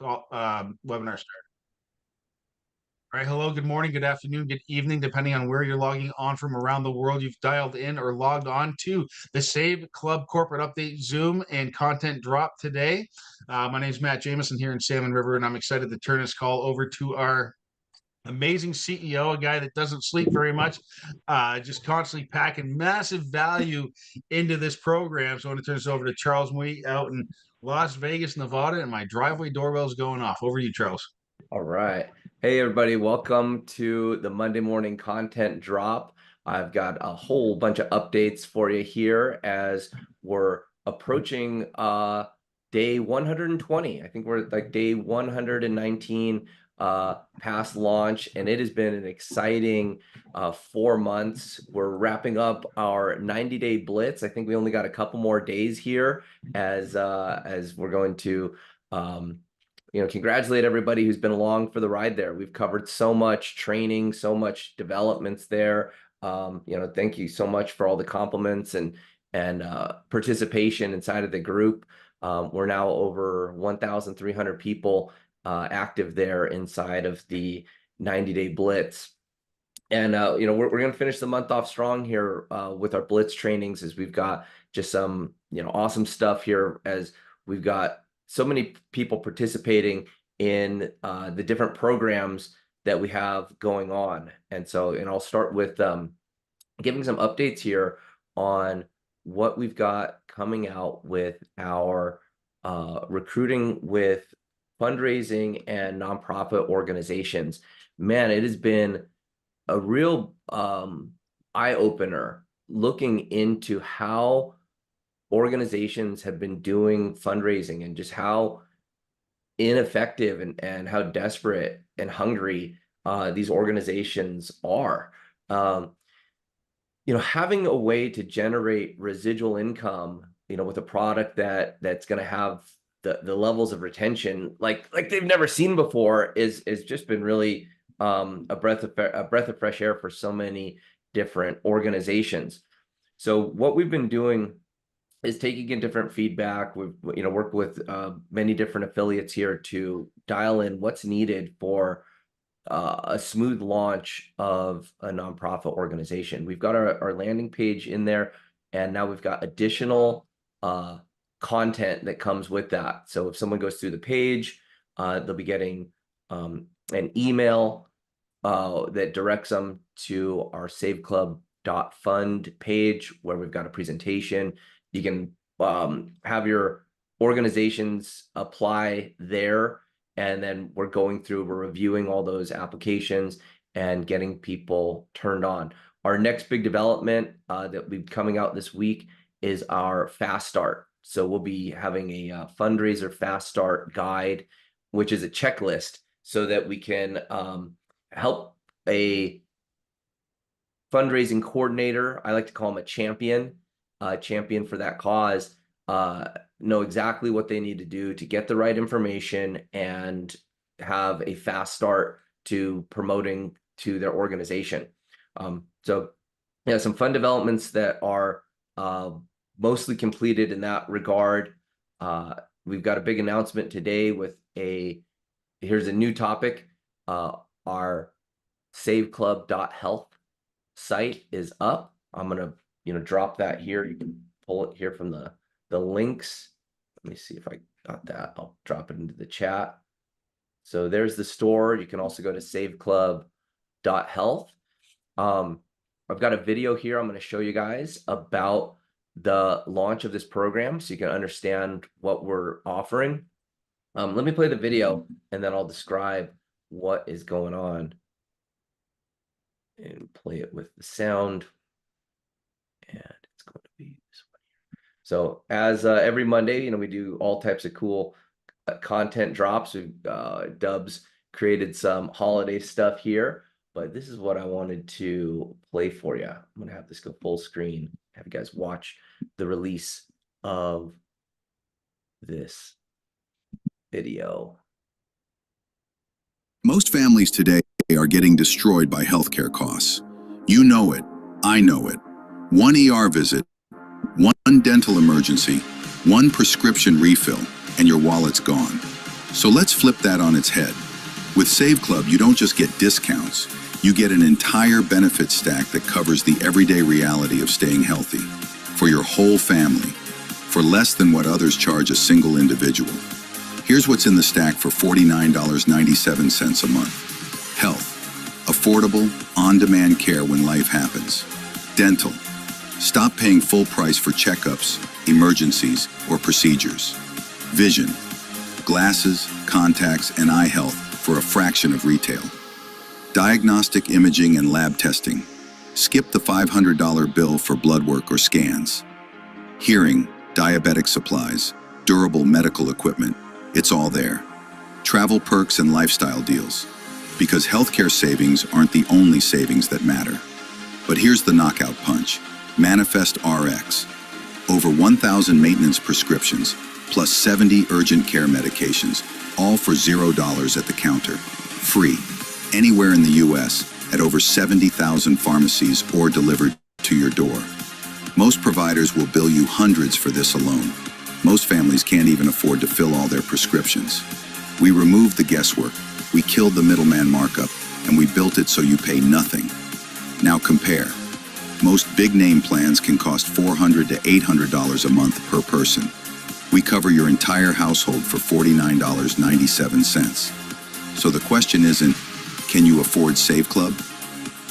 webinar start. All right, hello, good morning, good afternoon, good evening, depending on where you're logging on from around the world. You've dialed in or logged on to the Save Club Corporate Update Zoom and content drop today. My name is Matt Jameson here in Salmon River, and I'm excited to turn this call over to our amazing CEO, a guy that doesn't sleep very much, just constantly packing massive value into this program. So I want to turn this over to Charles Mui out in Las Vegas, Nevada, and my driveway doorbell's going off. Over to you, Charles. All right. Hey, everybody. Welcome to the Monday morning content drop. I've got a whole bunch of updates for you here as we're approaching day 120. I think we're like day 119 past launch, and it has been an exciting 4 months. We're wrapping up our 90-day blitz. I think we only got a couple more days here as we're going to congratulate everybody who's been along for the ride there. We've covered so much training, so much developments there. Thank you so much for all the compliments and participation inside of the group. We're now over 1,300 people active there inside of the 90-day blitz. And we're going to finish the month off strong here with our blitz trainings, as we've got just some awesome stuff here, as we've got so many people participating in the different programs that we have going on. And I'll start with giving some updates here on what we've got coming out with our recruiting with fundraising and nonprofit organizations. Man, it has been a real eye-opener looking into how organizations have been doing fundraising and just how ineffective and how desperate and hungry these organizations are. Having a way to generate residual income, with a product that's going to have the levels of retention like they've never seen before is just been really a breath of fresh air for so many different organizations. So what we've been doing is taking in different feedback. We've worked with many different affiliates here to dial in what's needed for a smooth launch of a nonprofit organization. We've got our landing page in there, and now we've got additional content that comes with that. So if someone goes through the page, they'll be getting an email that directs them to our saveclub.fund page, where we've got a presentation. You can have your organizations apply there, and then we're reviewing all those applications and getting people turned on. Our next big development that will be coming out this week is our Fast Start. So we'll be having a fundraiser Fast Start guide, which is a checklist so that we can help a fundraising coordinator, I like to call him a champion for that cause, know exactly what they need to do to get the right information and have a fast start to promoting to their organization. Some fun developments that are mostly completed in that regard. We've got a big announcement today with here's a new topic. Our saveclub.health site is up. I'm going to drop that here. You can pull it here from the links. Let me see if I got that. I'll drop it into the chat. So there's the store. You can also go to saveclub.health. I've got a video here I'm going to show you guys about the launch of this program so you can understand what we're offering. Let me play the video, and then I'll describe what is going on and play it with the sound. And it's going to be this one here. So as every Monday, we do all types of cool content drops. Dubs created some holiday stuff here, but this is what I wanted to play for you. I'm going to have this go full screen, have you guys watch the release of this video. Most families today are getting destroyed by healthcare costs. You know it. I know it. One ER visit, one dental emergency, one prescription refill, and your wallet's gone. So let's flip that on its head. With Save Club, you don't just get discounts, you get an entire benefit stack that covers the everyday reality of staying healthy for your whole family, for less than what others charge a single individual. Here's what's in the stack for $49.97 a month. Health, affordable, on-demand care when life happens. Dental, stop paying full price for checkups, emergencies, or procedures. Vision, glasses, contacts, and eye health for a fraction of retail. Diagnostic imaging and lab testing. Skip the $500 bill for blood work or scans. Hearing, diabetic supplies, durable medical equipment. It's all there. Travel perks and lifestyle deals. Because healthcare savings aren't the only savings that matter. But here's the knockout punch. Manifest RX. Over 1,000 maintenance prescriptions, plus 70 urgent care medications, all for $0 at the counter. Free. Anywhere in the US, at over 70,000 pharmacies or delivered to your door. Most providers will bill you hundreds for this alone. Most families can't even afford to fill all their prescriptions. We removed the guesswork, we killed the middleman markup, and we built it so you pay nothing. Now compare. Most big name plans can cost $400 to $800 a month per person. We cover your entire household for $49.97. So the question isn't, can you afford Save Club?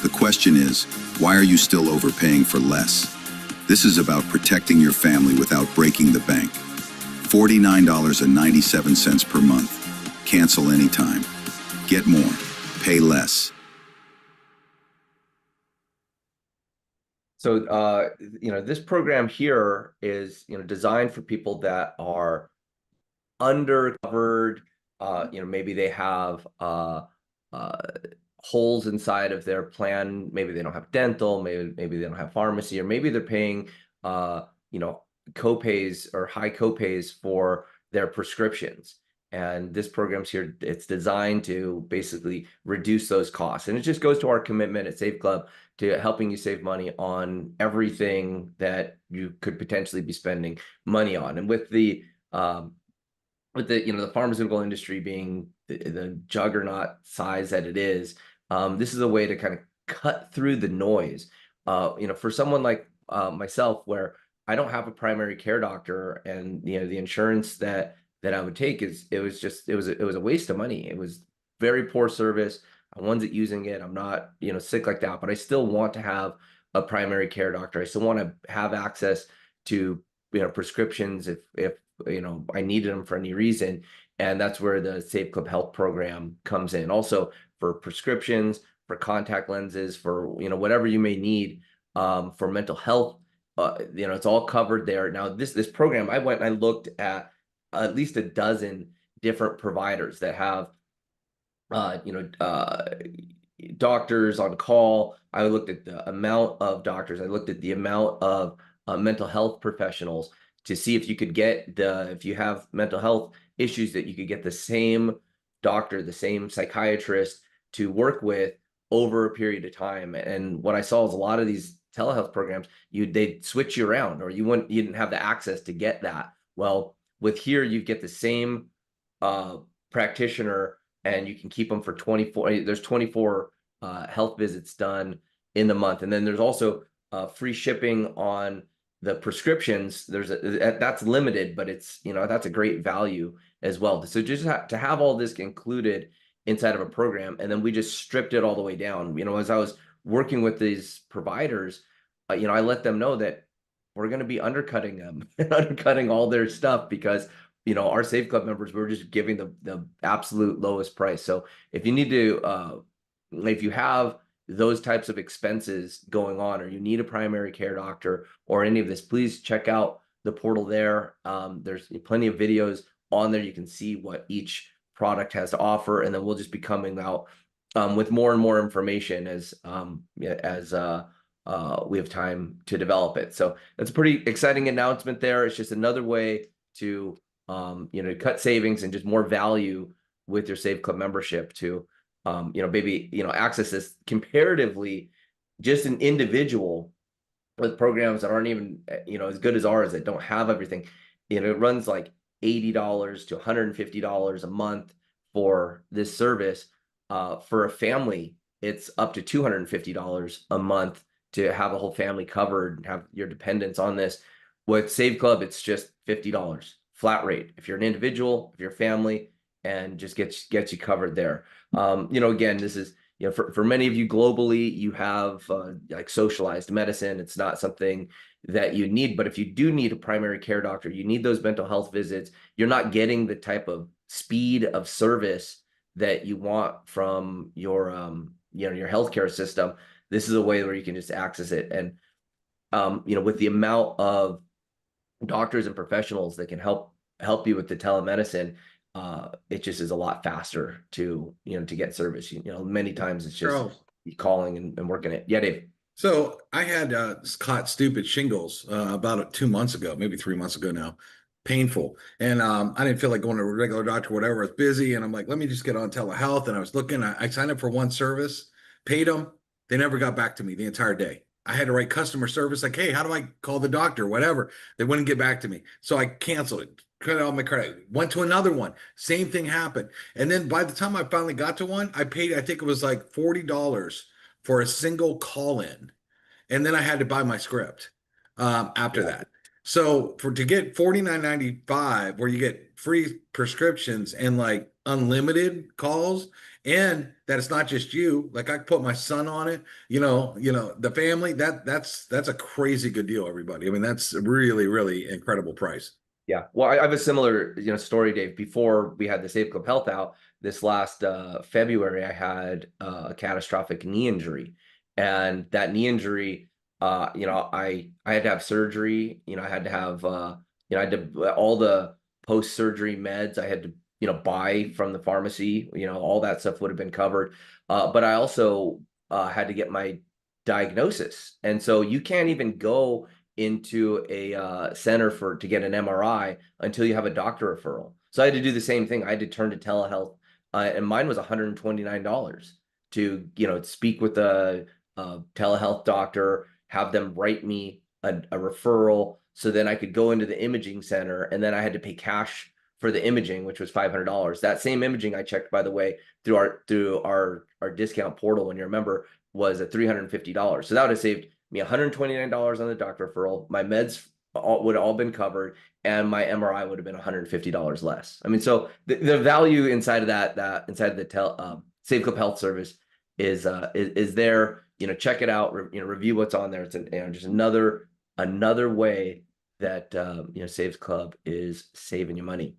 The question is, why are you still overpaying for less? This is about protecting your family without breaking the bank. $49.97 per month. Cancel anytime. Get more. Pay less. So, this program here is, designed for people that are undercovered. Maybe they have holes inside of their plan. Maybe they don't have dental. Maybe they don't have pharmacy, or maybe they're paying, copays or high copays for their prescriptions. And this program's here, it's designed to basically reduce those costs. And it just goes to our commitment at Save Club to helping you save money on everything that you could potentially be spending money on. And with the the pharmaceutical industry being the juggernaut size that it is, this is a way to kind of cut through the noise. For someone like myself, where I don't have a primary care doctor, and the insurance that I would take it was a waste of money. It was very poor service. I wasn't using it. I'm not sick like that, but I still want to have a primary care doctor. I still want to have access to prescriptions if I needed them for any reason. And that's where the Save Club Health program comes in. Also for prescriptions, for contact lenses, for whatever you may need for mental health. It's all covered there. Now this program, I went and I looked at least a dozen different providers that have doctors on call. I looked at the amount of doctors. I looked at the amount of mental health professionals to see if you could get if you have mental health issues, that you could get the same doctor, the same psychiatrist to work with over a period of time. And what I saw is a lot of these telehealth programs, they'd switch you around, or you didn't have the access to get that. Well, with here, you get the same practitioner, and you can keep them for 24. There's 24 health visits done in the month, and then there's also free shipping on the prescriptions. That's limited, but it's that's a great value as well. So just to have all this included inside of a program, and then we just stripped it all the way down. As I was working with these providers, I let them know that we're going to be undercutting them and undercutting all their stuff, because our Save Club members, we're just giving the absolute lowest price. So if you need to, if you have those types of expenses going on, or you need a primary care doctor or any of this, please check out the portal there. There's plenty of videos on there. You can see what each product has to offer, and then we'll just be coming out with more and more information as we have time to develop it. So that's a pretty exciting announcement there. It's just another way to cut savings and just more value with your Save Club membership to maybe access this comparatively just an individual with programs that aren't even as good as ours, that don't have everything. It runs like $80 to $150 a month for this service. For a family, it's up to $250 a month to have a whole family covered and have your dependents on this. With Save Club, it's just $50 flat rate if you're an individual, if you're a family, and just gets you covered there. Again, this is, for many of you globally, you have like socialized medicine. It's not something that you need, but if you do need a primary care doctor, you need those mental health visits, you're not getting the type of speed of service that you want from your your healthcare system. This is a way where you can just access it. And with the amount of doctors and professionals that can help you with the telemedicine, it just is a lot faster to get service. Many times it's just Charles, calling and working it. Yeah, Dave. so I had caught stupid shingles about 2 months ago, maybe 3 months ago now. Painful. And I didn't feel like going to a regular doctor, whatever. I was busy. And I'm like, let me just get on telehealth. And I was looking, I signed up for one service, paid them. They never got back to me the entire day. I had to write customer service, like, hey, how do I call the doctor? Whatever. They wouldn't get back to me. So I canceled it, cut out my credit, went to another one. Same thing happened. And then by the time I finally got to one, I paid, I think it was like $40 for a single call in. And then I had to buy my script after that. So to get $49.95, where you get free prescriptions and like unlimited calls, and that it's not just you, like I put my son on it, the family, that's a crazy good deal, everybody. I mean, that's a really, really incredible price. Yeah. Well, I have a similar, story, Dave. Before we had the Save Club Health out this last February, I had a catastrophic knee injury, and that knee injury, I had to have surgery. I had to have, I had to all the post-surgery meds I had to, buy from the pharmacy. All that stuff would have been covered. But I also had to get my diagnosis, and so you can't even go into a center to get an MRI until you have a doctor referral. So I had to do the same thing. I had to turn to telehealth, and mine was $129 to speak with a telehealth doctor, have them write me a referral, so then I could go into the imaging center, and then I had to pay cash for the imaging, which was $500. That same imaging I checked, by the way, through our discount portal, when you remember, was at $350. So that would have saved me $129 on the doctor referral. My meds would have all been covered, and my MRI would have been $150 less. I mean, so the value inside of that inside the Save Club Health service is there. Check it out. Review what's on there. It's just another way that Save Club is saving you money.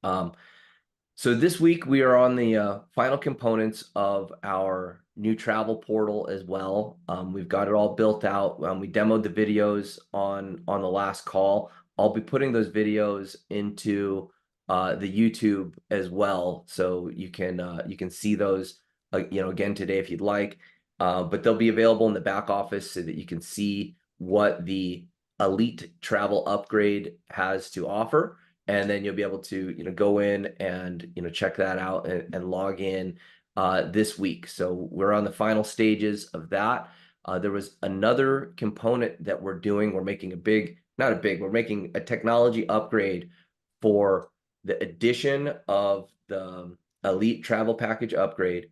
So this week we are on the final components of our new travel portal as well. We've got it all built out. We demoed the videos on the last call. I'll be putting those videos into the YouTube as well, so you can see those again today if you'd like. But they'll be available in the back office so that you can see what the Elite Travel Upgrade has to offer. And then you'll be able to go in and check that out and log in this week. So we're on the final stages of that. There was another component that we're doing. We're making we're making a technology upgrade for the addition of the Elite Travel Package upgrade.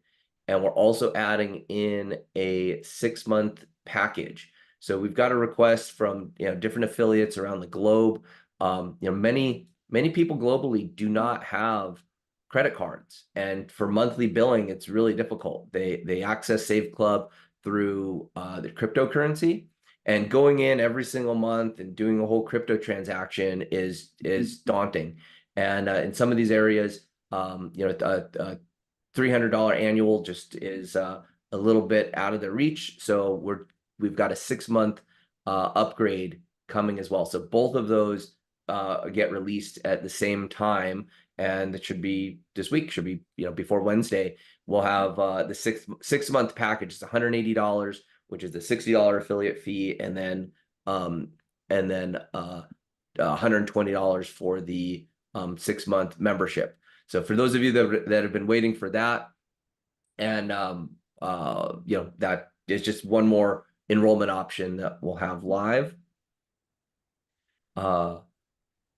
And we're also adding in a 6-month package. So we've got a request from different affiliates around the globe. Many people globally do not have credit cards, and for monthly billing, it's really difficult. They access Save Club through the cryptocurrency, and going in every single month and doing a whole crypto transaction is daunting. And in some of these areas, $300 annual just is a little bit out of their reach. So we've got a 6-month upgrade coming as well. So both of those get released at the same time, and it should be this week, should be before Wednesday. We'll have the 6-month package. It's $180, which is the $60 affiliate fee, and then $120 for the 6-month membership. So for those of you that have been waiting for that, and that is just one more enrollment option that we'll have live.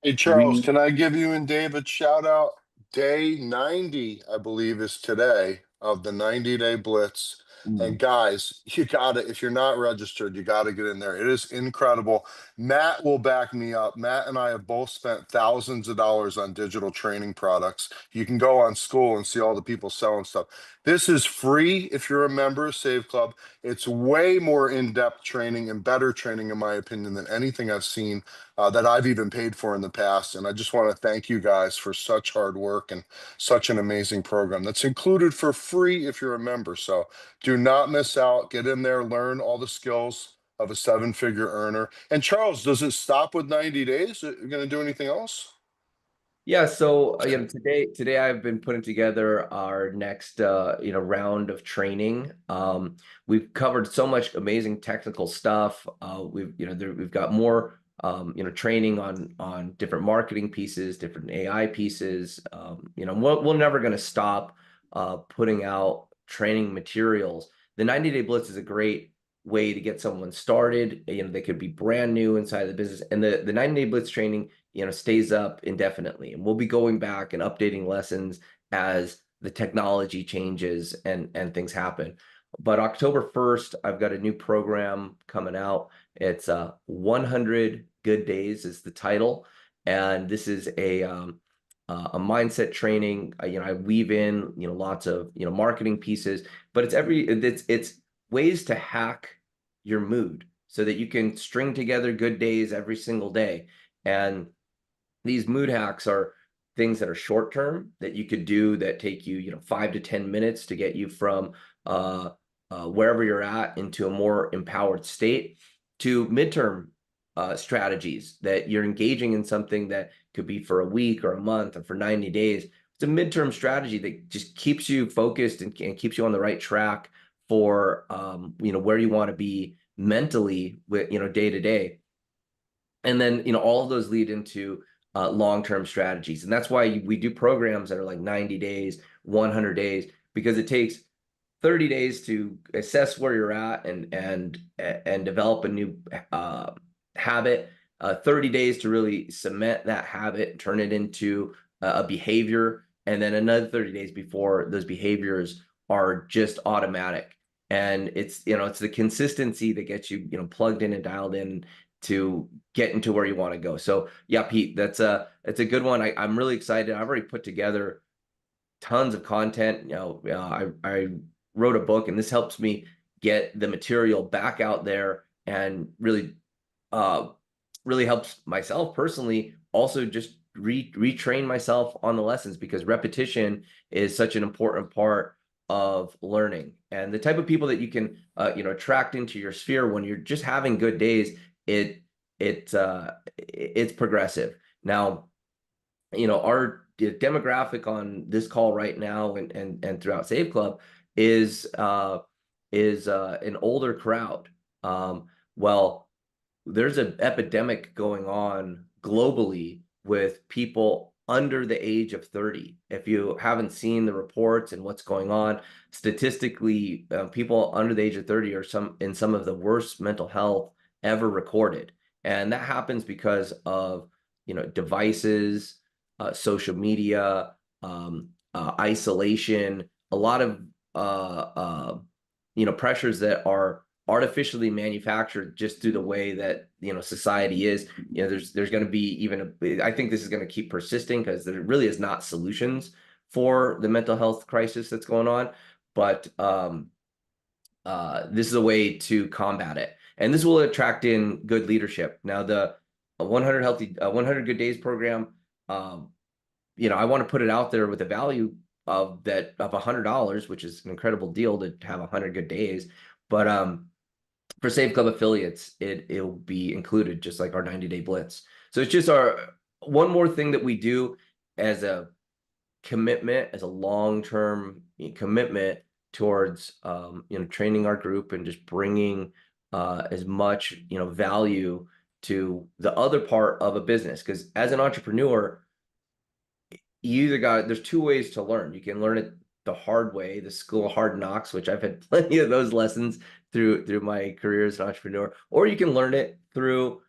Hey, Charles, we can I give you and Dave a shout out? Day 90, I believe, is today of the 90-day blitz. And guys, you gotta, if you're not registered, you gotta get in there. It is incredible. Matt will back me up. Matt and I have both spent thousands of dollars on digital training products. You can go on school and see all the people selling stuff. This is free if you're a member of Save Club. It's way more in-depth training and better training, in my opinion, than anything I've seen that I've even paid for in the past. And I just want to thank you guys for such hard work and such an amazing program that's included for free if you're a member. So do not miss out. Get in there, learn all the skills of a seven-figure earner. And Charles, does it stop with 90 days? Are you going to do anything else? Yeah, so today I've been putting together our next round of training. We've covered so much amazing technical stuff. We've got more training on different marketing pieces, different AI pieces. We're never going to stop putting out training materials. The 90-day blitz is a great way to get someone started. They could be brand new inside the business, and the 90-day blitz training stays up indefinitely. And we'll be going back and updating lessons as the technology changes and things happen. But October 1st, I've got a new program coming out. It's 100 Good Days is the title. And this is a mindset training. I weave in, lots of, marketing pieces, but it's ways to hack your mood so that you can string together good days every single day. And these mood hacks are things that are short term that you could do that take you, 5 to 10 minutes to get you from wherever you're at into a more empowered state, to midterm strategies that you're engaging in something that could be for a week or a month or for 90 days. It's a midterm strategy that just keeps you focused and keeps you on the right track for where you want to be mentally with day to day. And then all of those lead into long-term strategies. And that's why we do programs that are like 90 days, 100 days, because it takes 30 days to assess where you're at and develop a new habit, 30 days to really cement that habit and turn it into a behavior, and then another 30 days before those behaviors are just automatic. And it's the consistency that gets you plugged in and dialed in to get into where you want to go. So yeah, Pete, it's a good one. I'm really excited. I've already put together tons of content. I wrote a book, and this helps me get the material back out there, and really helps myself personally also just retrain myself on the lessons, because repetition is such an important part of learning. And the type of people that you can attract into your sphere when you're just having good days, it's progressive. Now, our demographic on this call right now and throughout Save Club is an older crowd. Well, there's an epidemic going on globally with people under the age of 30. If you haven't seen the reports and what's going on, statistically, people under the age of 30 are in some of the worst mental health ever recorded. And that happens because of, devices, social media, isolation, a lot of, pressures that are artificially manufactured just through the way that, society is. There's going to be I think this is going to keep persisting, because there really is not solutions for the mental health crisis that's going on. But this is a way to combat it. And this will attract in good leadership. Now, the 100 Good Days program, I want to put it out there with a value of $100, which is an incredible deal to have 100 good days. But for Save Club affiliates, it'll be included just like our 90-day blitz. So it's just one more thing that we do as a commitment, as a long-term commitment towards training our group and just bringing as much value to the other part of a business. Because as an entrepreneur, there's two ways to learn. You can learn it the hard way, the school of hard knocks, which I've had plenty of those lessons through my career as an entrepreneur, or you can learn it through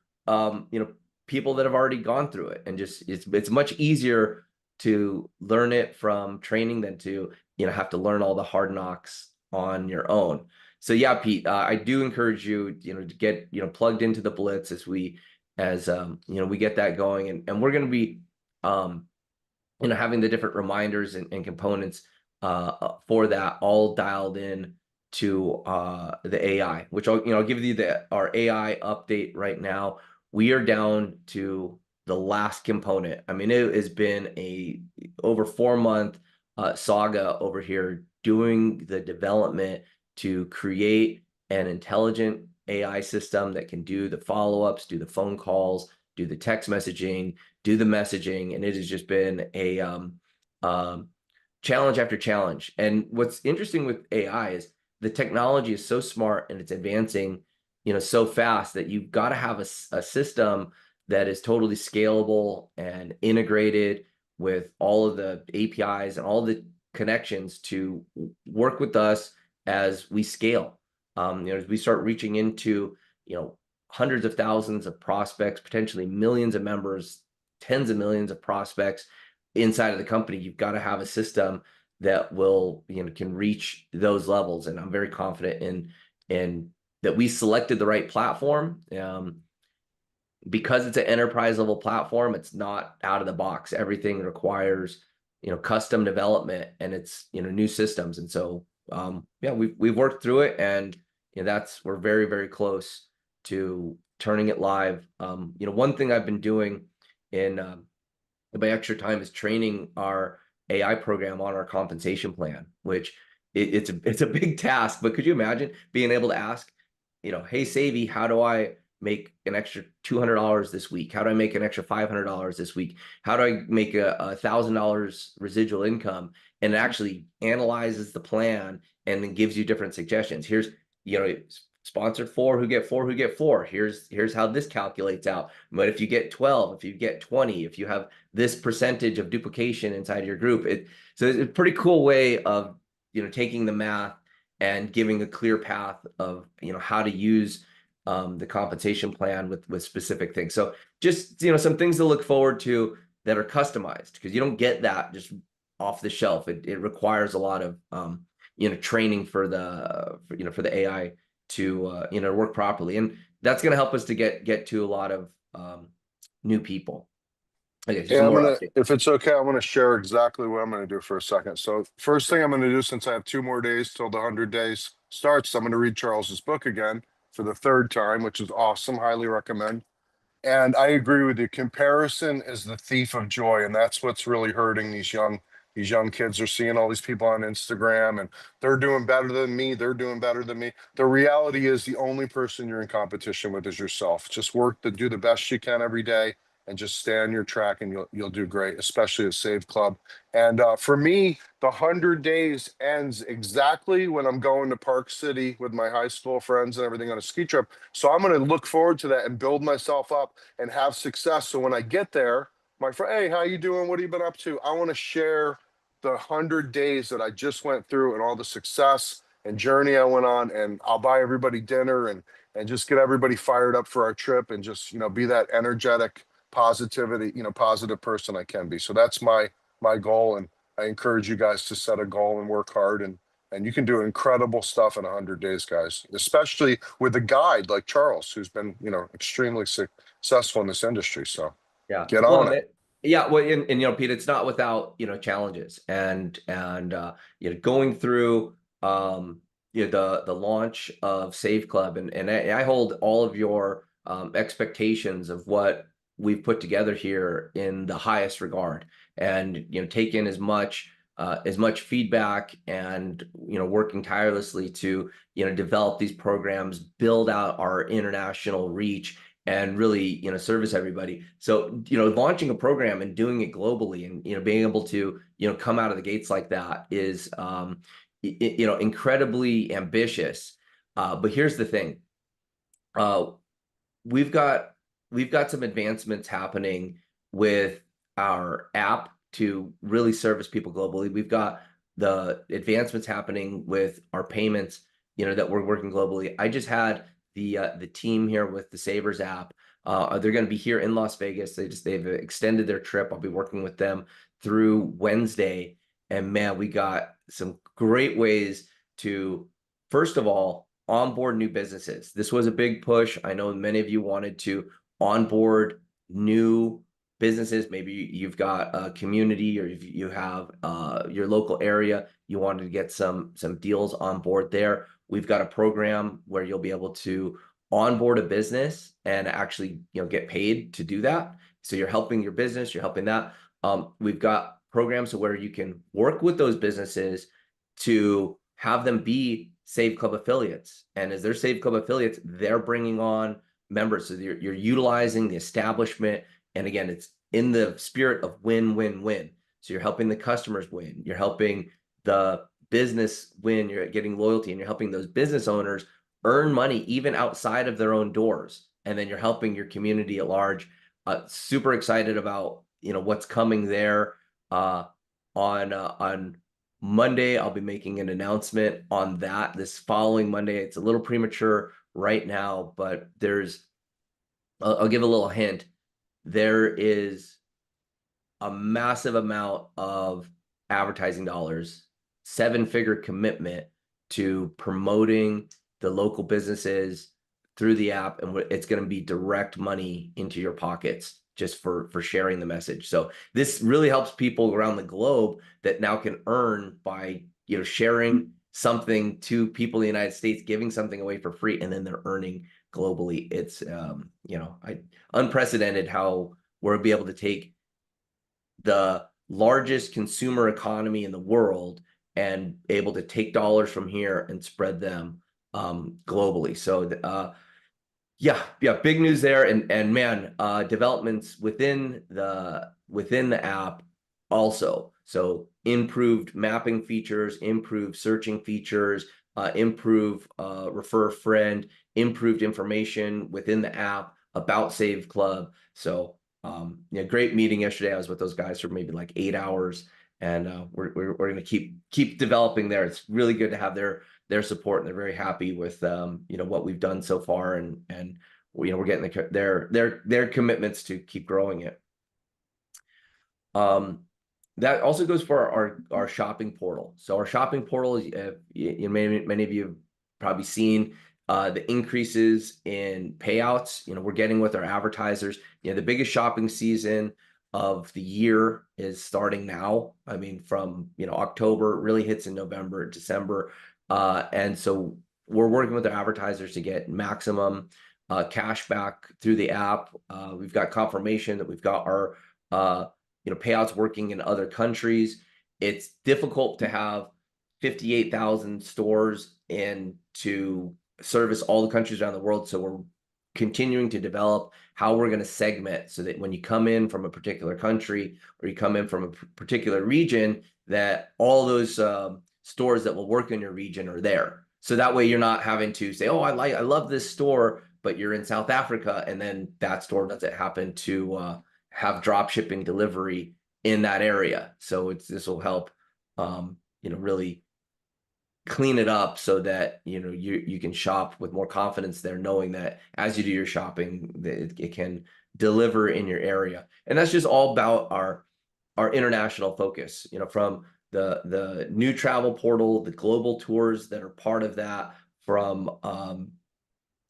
people that have already gone through it, and just it's much easier to learn it from training than to have to learn all the hard knocks on your own. So yeah, Pete, I do encourage you to get plugged into the Blitz as we get that going, and we're going to be having the different reminders and components for that all dialed in to the AI, which I'll give you our AI update right now. We are down to the last component. I mean, it has been a over 4-month saga over here doing the development to create an intelligent AI system that can do the follow-ups, do the phone calls, do the text messaging, do the messaging, and it has just been a challenge after challenge. And what's interesting with AI is the technology is so smart and it's advancing, so fast that you've got to have a system that is totally scalable and integrated with all of the APIs and all the connections to work with us as we scale. As we start reaching into, hundreds of thousands of prospects, potentially millions of members, tens of millions of prospects inside of the company, you've got to have a system that will, can reach those levels. And I'm very confident in that we selected the right platform. Because it's an enterprise level platform, it's not out of the box. Everything requires, custom development, and it's, new systems. And so, yeah, we've worked through it, and we're very, very close to turning it live. One thing I've been doing in my extra time is training our AI program on our compensation plan, which it's a big task. But could you imagine being able to ask, hey, Savvy, how do I make an extra $200 this week? How do I make an extra $500 this week? How do I make a $1,000 residual income? And it actually analyzes the plan and then gives you different suggestions. Here's, sponsored 4 who get 4 who get 4. Here's how this calculates out. But if you get 12, if you get 20, if you have this percentage of duplication inside your group, so it's a pretty cool way of taking the math and giving a clear path of how to use the compensation plan with specific things. So just some things to look forward to that are customized, because you don't get that just off the shelf. It requires a lot of training for the AI to work properly, and that's going to help us to get to a lot of new people. Okay, Yeah, if it's okay, I'm gonna share exactly what I'm gonna do for a second. So first thing I'm gonna do, since I have 2 more days till the 100 days starts, I'm gonna read Charles's book again for the 3rd time, which is awesome. Highly recommend. And I agree with you. Comparison is the thief of joy, and that's what's really hurting these young kids. Are seeing all these people on Instagram, and they're doing better than me. They're doing better than me. The reality is, the only person you're in competition with is yourself. Just work to do the best you can every day, and just stay on your track, and you'll do great, especially at Save Club. And for me, the 100 days ends exactly when I'm going to Park City with my high school friends and everything on a ski trip. So I'm going to look forward to that and build myself up and have success. So when I get there, my friend, hey, how you doing? What have you been up to? I want to share the 100 days that I just went through and all the success and journey I went on. And I'll buy everybody dinner and just get everybody fired up for our trip, and just be that energetic positive person I can be. So that's my goal, and I encourage you guys to set a goal and work hard, and you can do incredible stuff in 100 days, guys, especially with a guide like Charles, who's been extremely successful in this industry. So yeah, get on it. Yeah, well, and Pete, it's not without challenges, and going through the launch of Save Club, and I hold all of your expectations of what we've put together here in the highest regard, and take in as much feedback, and working tirelessly to develop these programs, build out our international reach, and really service everybody. So launching a program and doing it globally, and being able to come out of the gates like that is incredibly ambitious. But here's the thing, we've got some advancements happening with our app to really service people globally. We've got the advancements happening with our payments, that we're working globally. I just had the team here with the Savers app They're going to be here in Las Vegas. They've extended their trip. I'll be working with them through Wednesday. And man, we got some great ways to, first of all, onboard new businesses. This was a big push. I know many of you wanted to onboard new businesses. Maybe you've got a community, or if you have your local area, you wanted to get some deals on board there. We've got a program where you'll be able to onboard a business and actually, get paid to do that. So you're helping your business, you're helping that. We've got programs where you can work with those businesses to have them be Save Club affiliates. And as they're Save Club affiliates, they're bringing on members. So you're utilizing the establishment. And again, it's in the spirit of win, win, win. So you're helping the customers win. You're helping the business win. You're getting loyalty, and you're helping those business owners earn money even outside of their own doors. And then you're helping your community at large. Super excited about, what's coming there. On Monday, I'll be making an announcement on that this following Monday. It's a little premature right now, but I'll give a little hint. There is a massive amount of advertising dollars, 7-figure commitment to promoting the local businesses through the app, and it's going to be direct money into your pockets just for sharing the message. So this really helps people around the globe that now can earn by sharing something to people in the United States, giving something away for free, and then they're earning globally. It's unprecedented how we'll be able to take the largest consumer economy in the world and able to take dollars from here and spread them globally. So yeah, big news there. And man, developments within the app also. So improved mapping features, improved searching features, improve refer a friend, improved information within the app about Save Club. So great meeting yesterday. I was with those guys for maybe like 8 hours, and we're going to keep developing there. It's really good to have their support, and they're very happy with what we've done so far, and we're getting their commitments to keep growing it. That also goes for our shopping portal. So our shopping portal, many of you have probably seen the increases in payouts we're getting with our advertisers. The biggest shopping season of the year is starting now. I mean, from October, really hits in November, December, and so we're working with our advertisers to get maximum cash back through the app. We've got confirmation that we've got our payouts working in other countries. It's difficult to have 58,000 stores and to service all the countries around the world. So we're continuing to develop how we're going to segment, so that when you come in from a particular country or you come in from a particular region, that all those stores that will work in your region are there. So that way you're not having to say, oh, I love this store, but you're in South Africa, and then that store doesn't happen to have drop shipping delivery in that area. So this will help really clean it up so that you can shop with more confidence there, knowing that as you do your shopping, it can deliver in your area. And that's just all about our international focus, from the new travel portal, the global tours that are part of that, from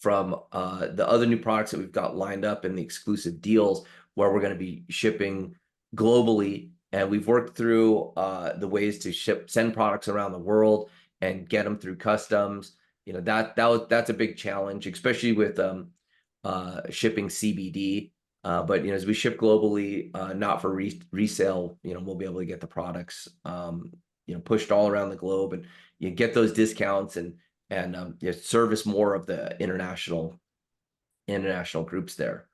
the other new products that we've got lined up, and the exclusive deals where we're going to be shipping globally. And we've worked through the ways to send products around the world and get them through customs. That's a big challenge, especially with shipping CBD. But as we ship globally, not for resale, we'll be able to get the products pushed all around the globe, and you get those discounts and service more of the international groups there.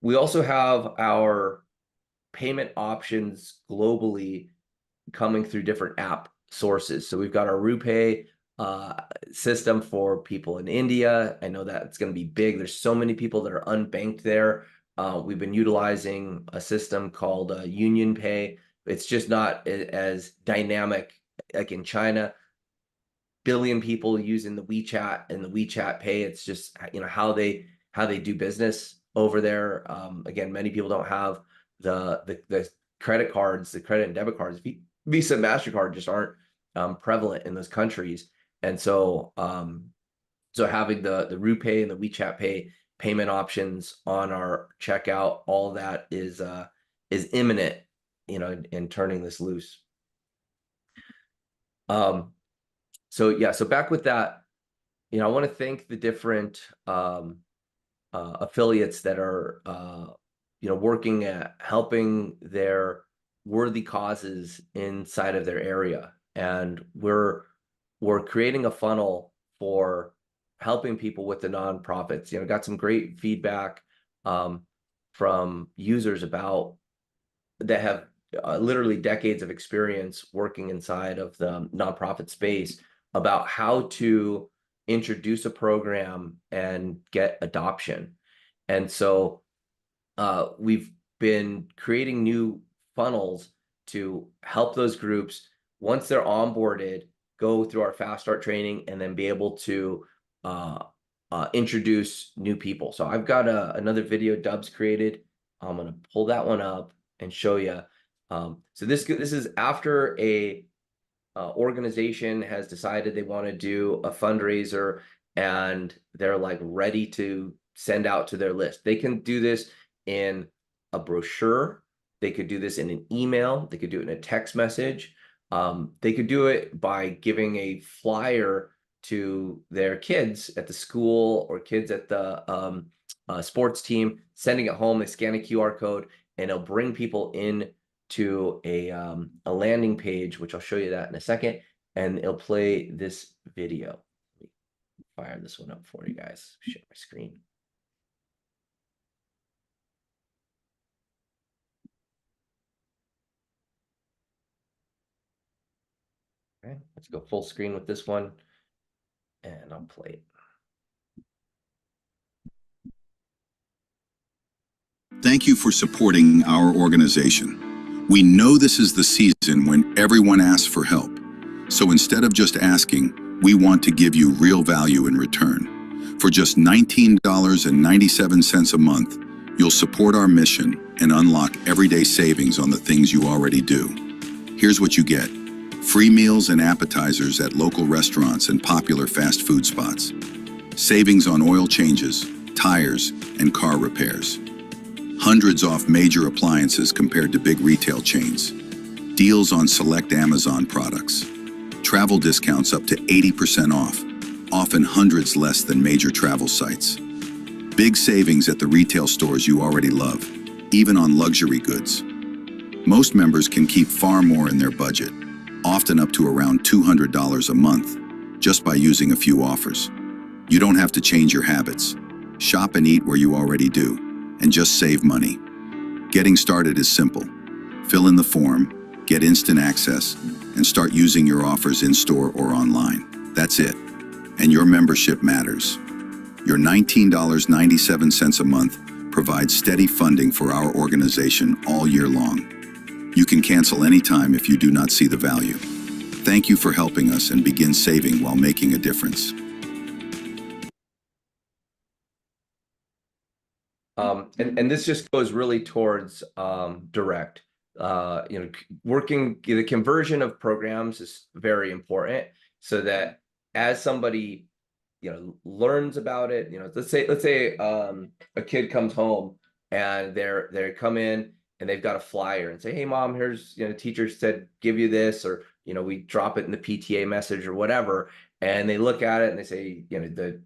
We also have our payment options globally coming through different app sources. So we've got our RuPay system for people in India. I know that it's going to be big. There's so many people that are unbanked there. We've been utilizing a system called Union Pay. It's just not as dynamic like in China. billion people using the WeChat and the WeChat Pay. It's just, you know, how they do business over there. Again, many people don't have the credit cards, the credit and debit cards. Visa, MasterCard just aren't prevalent in those countries. And so so having the RuPay and the WeChat Pay payment options on our checkout, all that is imminent, you know, in turning this loose. So yeah, so back with that, you know, I want to thank the different affiliates that are you know, working at helping their worthy causes inside of their area. And we're creating a funnel for helping people with the nonprofits. You know, got some great feedback from users about that have literally decades of experience working inside of the nonprofit space about how to introduce a program and get adoption. And so we've been creating new funnels to help those groups, once they're onboarded, go through our fast start training and then be able to introduce new people. So I've got another video Dubs created. I'm going to pull that one up and show you. So this is after a organization has decided they want to do a fundraiser and they're like ready to send out to their list. They can do this in a brochure. They could do this in an email. They could do it in a text message. They could do it by giving a flyer to their kids at the school or kids at the sports team, sending it home. They scan a QR code and it'll bring people in to a landing page, which I'll show you that in a second, and it'll play this video. Let me fire this one up for you guys. Share my screen. Okay, let's go full screen with this one, and I'll play it. Thank you for supporting our organization. We know this is the season when everyone asks for help. So instead of just asking, we want to give you real value in return. For just $19.97 a month, you'll support our mission and unlock everyday savings on the things you already do. Here's what you get: free meals and appetizers at local restaurants and popular fast food spots. Savings on oil changes, tires, and car repairs. Hundreds off major appliances compared to big retail chains. Deals on select Amazon products. Travel discounts up to 80% off, often hundreds less than major travel sites. Big savings at the retail stores you already love, even on luxury goods. Most members can keep far more in their budget, often up to around $200 a month, just by using a few offers. You don't have to change your habits. Shop and eat where you already do, and just save money. Getting started is simple. Fill in the form, get instant access, and start using your offers in-store or online. That's it. And your membership matters. Your $19.97 a month provides steady funding for our organization all year long. You can cancel anytime if you do not see the value. Thank you for helping us and begin saving while making a difference. And this just goes really towards direct. You know, working the conversion of programs is very important, so that as somebody, you know, learns about it, you know, let's say a kid comes home and they come in and they've got a flyer and say, hey mom, here's, you know, teacher said give you this, or, you know, we drop it in the PTA message or whatever, and they look at it and they say, you know, the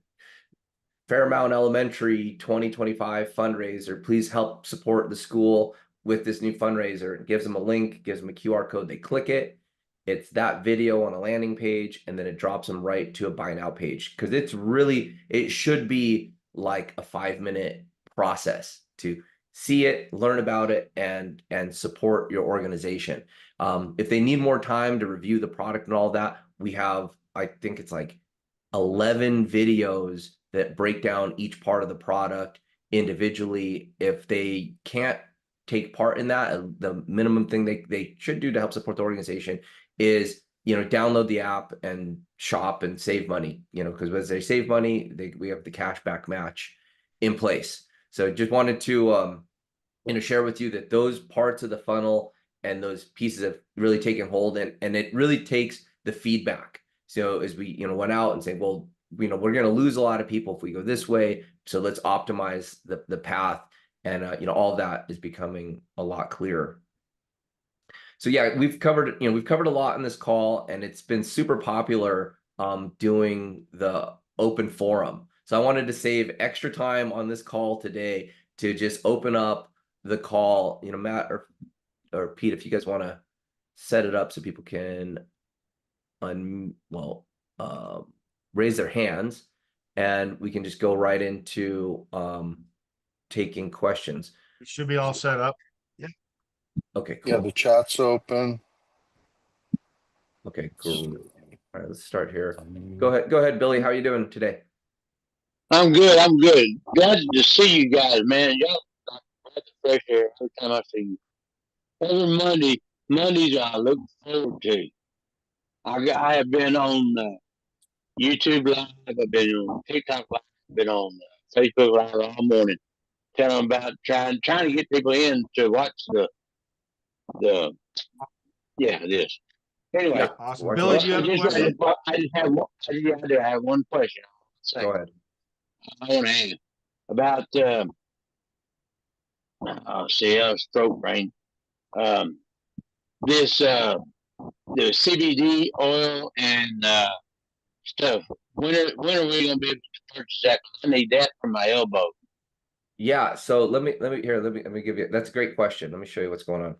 Fairmount Elementary 2025 fundraiser, please help support the school with this new fundraiser. It gives them a link, gives them a QR code, they click it, it's that video on a landing page, and then it drops them right to a buy now page. Because it should be like a 5-minute process to see it, learn about it, and support your organization. If they need more time to review the product and all that, we have, I think it's like 11 videos that break down each part of the product individually. If they can't take part in that, the minimum thing they should do to help support the organization is download the app and shop and save money, because as they save money, we have the cashback match in place. So just wanted to, share with you that those parts of the funnel and those pieces have really taken hold, and it really takes the feedback. So as we, went out and said, well, we're going to lose a lot of people if we go this way. So let's optimize the path. And, all of that is becoming a lot clearer. So yeah, we've covered a lot in this call, and it's been super popular doing the open forum. So I wanted to save extra time on this call today to just open up the call. Matt or Pete, if you guys want to set it up so people can raise their hands, and we can just go right into taking questions. It should be all set up. Okay, cool. Yeah, the chat's open. Okay, cool. All right, let's start here. Go ahead, Billy. How are you doing today? I'm good. I'm good. Glad to see you guys, man. Y'all got the fresh air every time I see you. Every Mondays I look forward to. I have been on YouTube Live. I've been on TikTok Live. I've been on Facebook Live all morning, telling about trying to get people in to watch the this. Anyway, Yeah, Awesome. Billy, do you have a question? I just have one question. Go ahead. I want to ask about stroke brain. This the CBD oil and stuff. When are we going to be able to purchase that? I need that for my elbow. Yeah. So let me give you. That's a great question. Let me show you what's going on.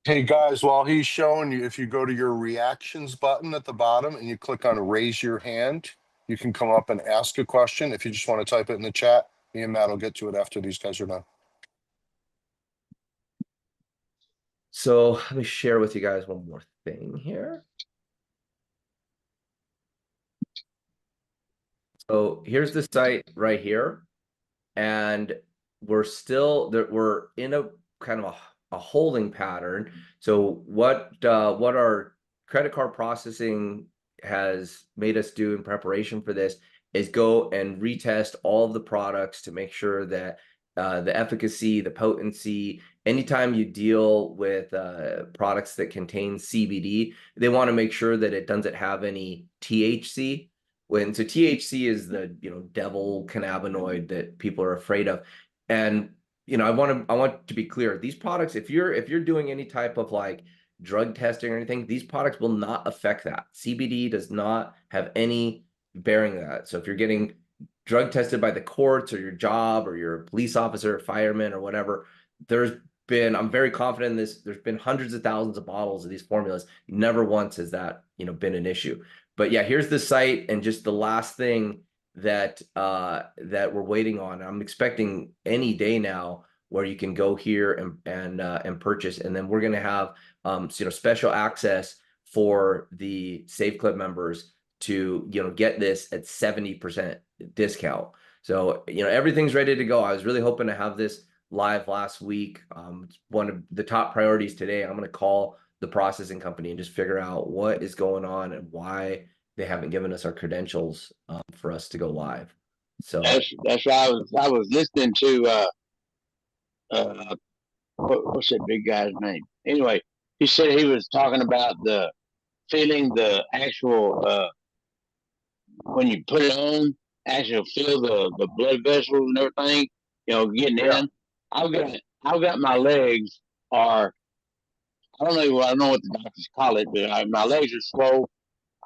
Hey guys, while he's showing you, if you go to your reactions button at the bottom and you click on raise your hand, you can come up and ask a question. If you just want to type it in the chat, me and Matt will get to it after these guys are done. So let me share with you guys one more thing here. So here's the site right here, and we're in a kind of a holding pattern. So what our credit card processing has made us do in preparation for this is go and retest all of the products to make sure that the efficacy, the potency, anytime you deal with products that contain CBD, they want to make sure that it doesn't have any THC. So THC is the devil cannabinoid that people are afraid of, and I want to be clear. These products, if you're doing any type of like drug testing or anything, these products will not affect that. CBD does not have any bearing on that. So if you're getting drug tested by the courts or your job or you're a police officer, fireman, or whatever, I'm very confident in this. There's been hundreds of thousands of bottles of these formulas. Never once has that been an issue. But yeah, here's the site, and just the last thing that we're waiting on. I'm expecting any day now where you can go here and purchase, and then we're going to have special access for the Save Club members to get this at 70% discount. So everything's ready to go. I was really hoping to have this live last week. It's one of the top priorities today. I'm going to call the processing company and just figure out what is going on and why they haven't given us our credentials for us to go live. So that's why I was listening to what's that big guy's name? Anyway, he said he was talking about the feeling the actual when you put it on, actually feel the blood vessels and everything, getting in. I've got my legs are, I don't know what the doctors call it, but my legs are swole.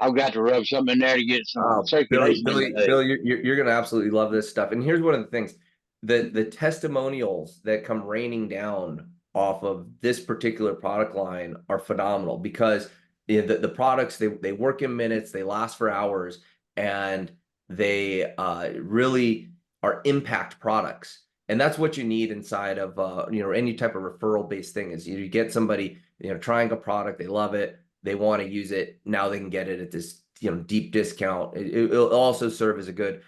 I've got to rub something in there to get some circulation. Billy, you're going to absolutely love this stuff. And here's one of the things, the testimonials that come raining down off of this particular product line are phenomenal, because the products, they work in minutes, they last for hours, and they really are impact products. And that's what you need inside of any type of referral based thing, is you get somebody trying a product, they love it, they want to use it, now they can get it at this deep discount. It'll also serve as a good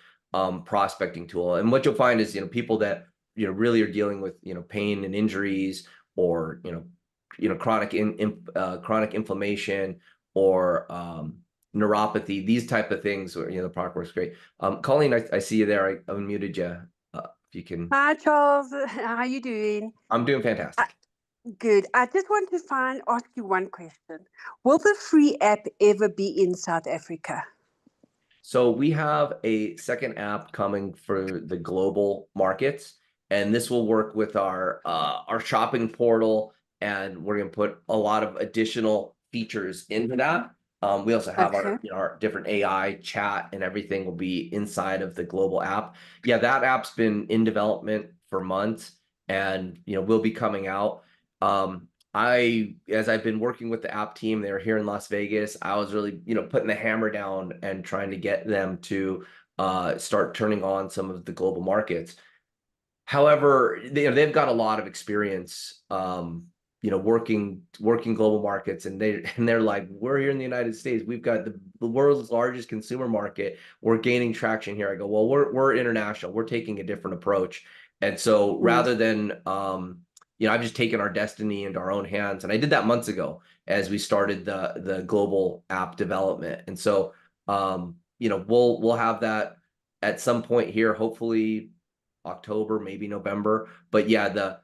prospecting tool. And what you'll find is people that really are dealing with pain and injuries, or chronic inflammation, or neuropathy, these type of things where, the product works great. Colleen, I see you there. I unmuted you. If you can. Hi, Charles. How are you doing? I'm doing fantastic. Good. I just want to ask you one question. Will the free app ever be in South Africa? So we have a second app coming for the global markets, and this will work with our shopping portal, and we're going to put a lot of additional features into that. We also have our different AI chat, and everything will be inside of the global app. Yeah, that app's been in development for months, and will be coming out. As I've been working with the app team, they were here in Las Vegas. I was really, putting the hammer down and trying to get them to start turning on some of the global markets. However, they've got a lot of experience, working global markets, and they're like, we're here in the United States. We've got the world's largest consumer market. We're gaining traction here. I go, well, we're international. We're taking a different approach, and so rather than I've just taken our destiny into our own hands. And I did that months ago as we started the global app development. And so, we'll have that at some point here, hopefully October, maybe November. But yeah, to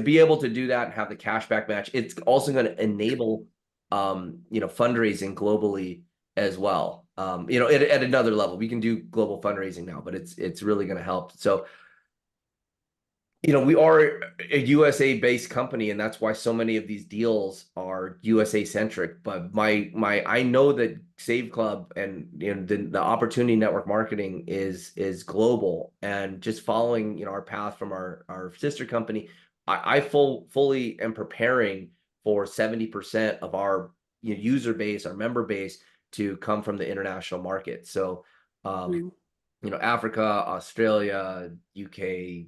be able to do that and have the cashback match, it's also going to enable, fundraising globally as well. At another level, we can do global fundraising now, but it's really going to help. So, we are a USA-based company, and that's why so many of these deals are USA-centric. But I know that Save Club and the Opportunity Network marketing is global, and just following our path from our sister company, I fully am preparing for 70% of our user base, our member base, to come from the international market. So, Africa, Australia, UK,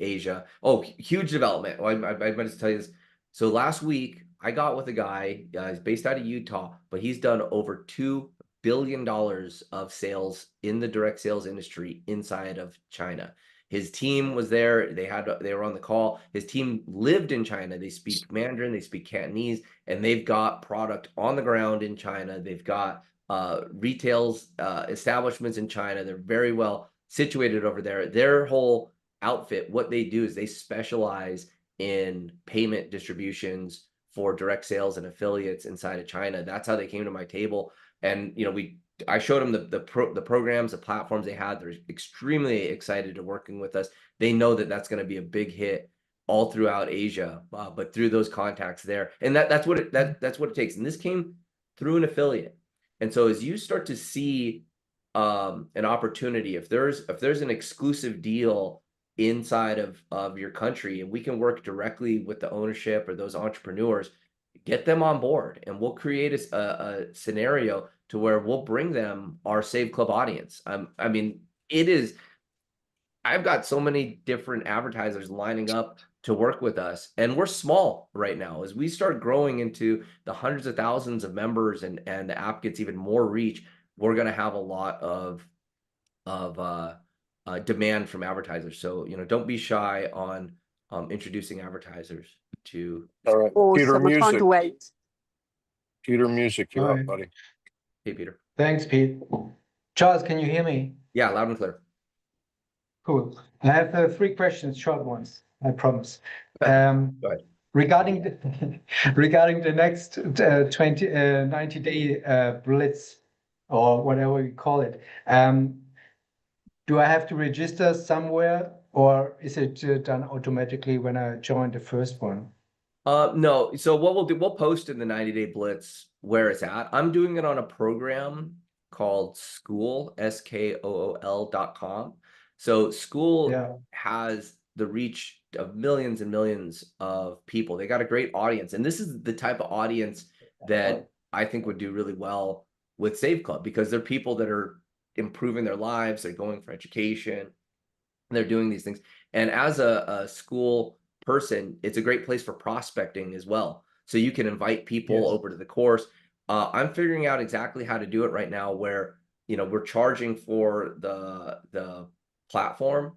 Asia. Oh, huge development. I might just tell you this. So last week I got with a guy, he's based out of Utah, but he's done over $2 billion of sales in the direct sales industry inside of China. His team was there. They were on the call. His team lived in China. They speak Mandarin, they speak Cantonese, and they've got product on the ground in China. They've got retail establishments in China. They're very well situated over there. Their whole outfit, what they do is they specialize in payment distributions for direct sales and affiliates inside of China. That's how they came to my table. And I showed them the programs, the platforms they had. They're extremely excited to working with us. They know that that's going to be a big hit all throughout Asia, but through those contacts there. And that's what it takes. And this came through an affiliate. And so as you start to see an opportunity, if there's an exclusive deal inside of your country, and we can work directly with the ownership or those entrepreneurs, get them on board, and we'll create a scenario to where we'll bring them our Save Club audience. I've got so many different advertisers lining up to work with us, and we're small right now. As we start growing into the hundreds of thousands of members, and the app gets even more reach, we're going to have a lot of demand from advertisers. So don't be shy on introducing advertisers to. All right, Awesome. Peter I can't Music. wait. Peter Music, you're Hi. up, buddy. Hey, Peter. Thanks, Pete. Charles, can you hear me? Yeah, loud and clear. Cool. I have 3 questions, short ones, I promise. Go ahead. Regarding the next 90-day blitz, or whatever you call it, do I have to register somewhere, or is it done automatically when I join the first one? No. So what we'll do, we'll post in the 90-day blitz where it's at. I'm doing it on a program called School, SKOOL.com. So School has the reach of millions and millions of people. They got a great audience. And this is the type of audience that I think would do really well with Save Club, because they're people that are improving their lives. They're going for education. They're doing these things. And as a school person, it's a great place for prospecting as well. So you can invite people over to the course. I'm figuring out exactly how to do it right now, where we're charging for the platform.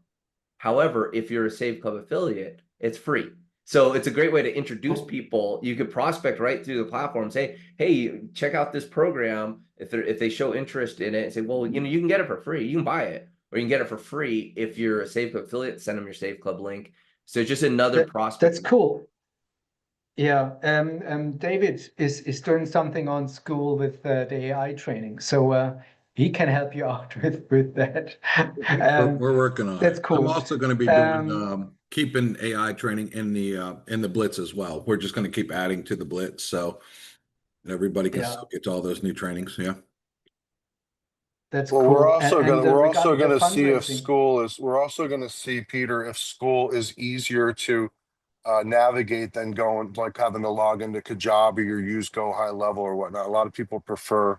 However, if you're a Save Club affiliate, it's free. So it's a great way to introduce people. You could prospect right through the platform, say, hey, check out this program. If they show interest in it, and say, well, you know, you can get it for free. You can buy it, or you can get it for free if you're a Save Club affiliate. Send them your Save Club link. So it's just another prospect. That's cool. Yeah, David is doing something on school with the AI training, so he can help you out with that. We're working on That's it. cool. I'm also going to be doing keeping AI training in the Blitz as well. We're just going to keep adding to the Blitz, so everybody can still get to all those new trainings. Yeah. That's Well, cool. we're also gonna Regarding the see if fundraising, school is. We're also gonna see, Peter, if school is easier to navigate than going like having to log into Kajabi or use Go High Level or whatnot. A lot of people prefer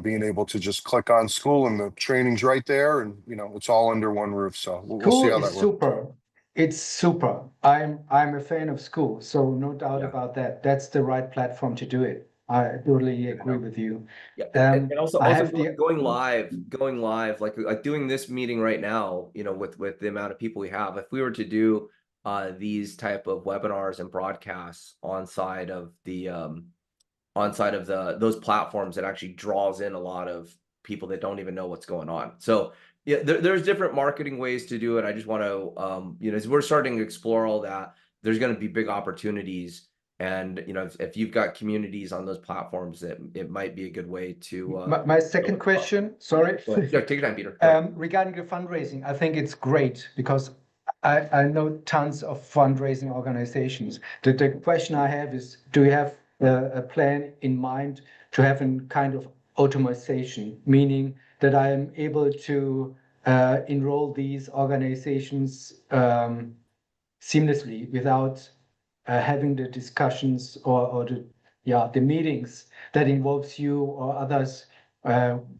being able to just click on school and the training's right there, and you know it's all under one roof. So we'll see school how is that works. super. It's super. I'm a fan of school, so no doubt about that. That's the right platform to do it. I totally agree with you. Yeah, and also I have the going live, like doing this meeting right now, you know, with the amount of people we have. If we were to do these type of webinars and broadcasts on side of those platforms, that actually draws in a lot of people that don't even know what's going on. So yeah, there's different marketing ways to do it. I just want to you know, as we're starting to explore all that, there's going to be big opportunities. And you know, if you've got communities on those platforms, that it might be a good way to. my second question. Sorry. Yeah, take your time, Peter. Regarding the fundraising, I think it's great because I know tons of fundraising organizations. The question I have is, do you have a plan in mind to have a kind of automation, meaning that I am able to enroll these organizations seamlessly without having the discussions or the meetings that involves you or others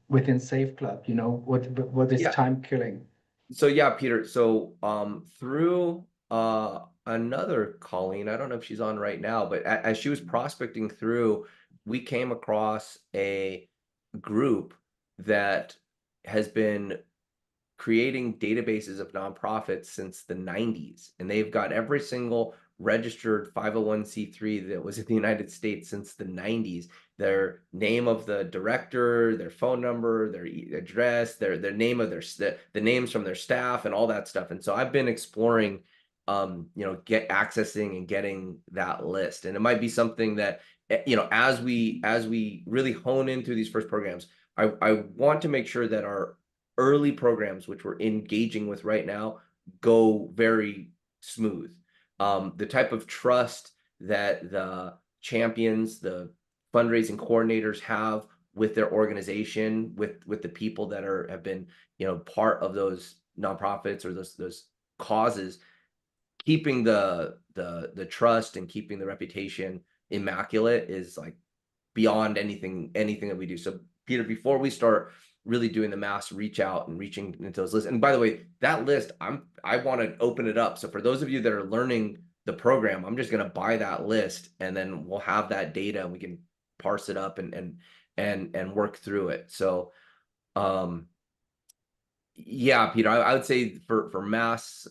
within Safe Club? You know, what is time killing? So yeah, Peter. So through another Colleen, I don't know if she's on right now, but as she was prospecting through, we came across a group that has been creating databases of nonprofits since the 90s, and they've got every single registered 501c3 that was in the United States since the 90s, their name of the director, their phone number, their address, their name of the names from their staff, and all that stuff. And so I've been exploring you know, accessing and getting that list. And it might be something that, you know, as we really hone in through these first programs, I want to make sure that our early programs, which we're engaging with right now, go very smooth. The type of trust that the champions, the fundraising coordinators have with their organization, with the people that have been, you know, part of those nonprofits or those causes, keeping the trust and keeping the reputation immaculate is like beyond anything that we do. So Peter, before we start really doing the mass reach out and reaching into those lists, and by the way, that list, I want to open it up. So for those of you that are learning the program, I'm just going to buy that list, and then we'll have that data and we can parse it up and work through it. So yeah, Peter, I would say for mass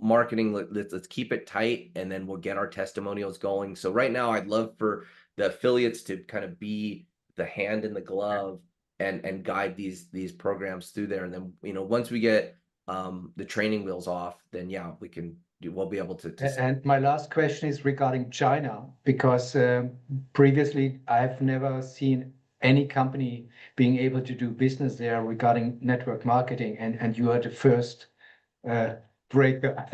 marketing, let's keep it tight, and then we'll get our testimonials going. So right now, I'd love for the affiliates to kind of be the hand in the glove and guide these programs through there. And then, you know, once we get the training wheels off, then yeah, we'll be able to. And my last question is regarding China, because previously I've never seen any company being able to do business there regarding network marketing, and you are the first breaker,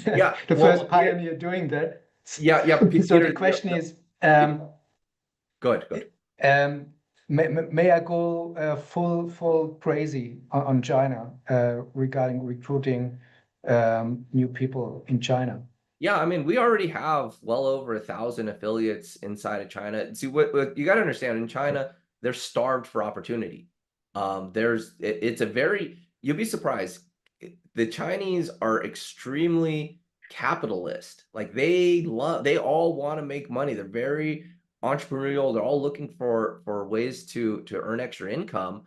Yeah, the first pioneer doing that. Yeah. So Peter, the question is, go ahead. May I go full crazy on China regarding recruiting new people in China? Yeah, I mean, we already have well over 1,000 affiliates inside of China. See, what you got to understand, in China, they're starved for opportunity. It's a very, you'll be surprised. The Chinese are extremely capitalist. Like they all want to make money. They're very entrepreneurial. They're all looking for ways to earn extra income,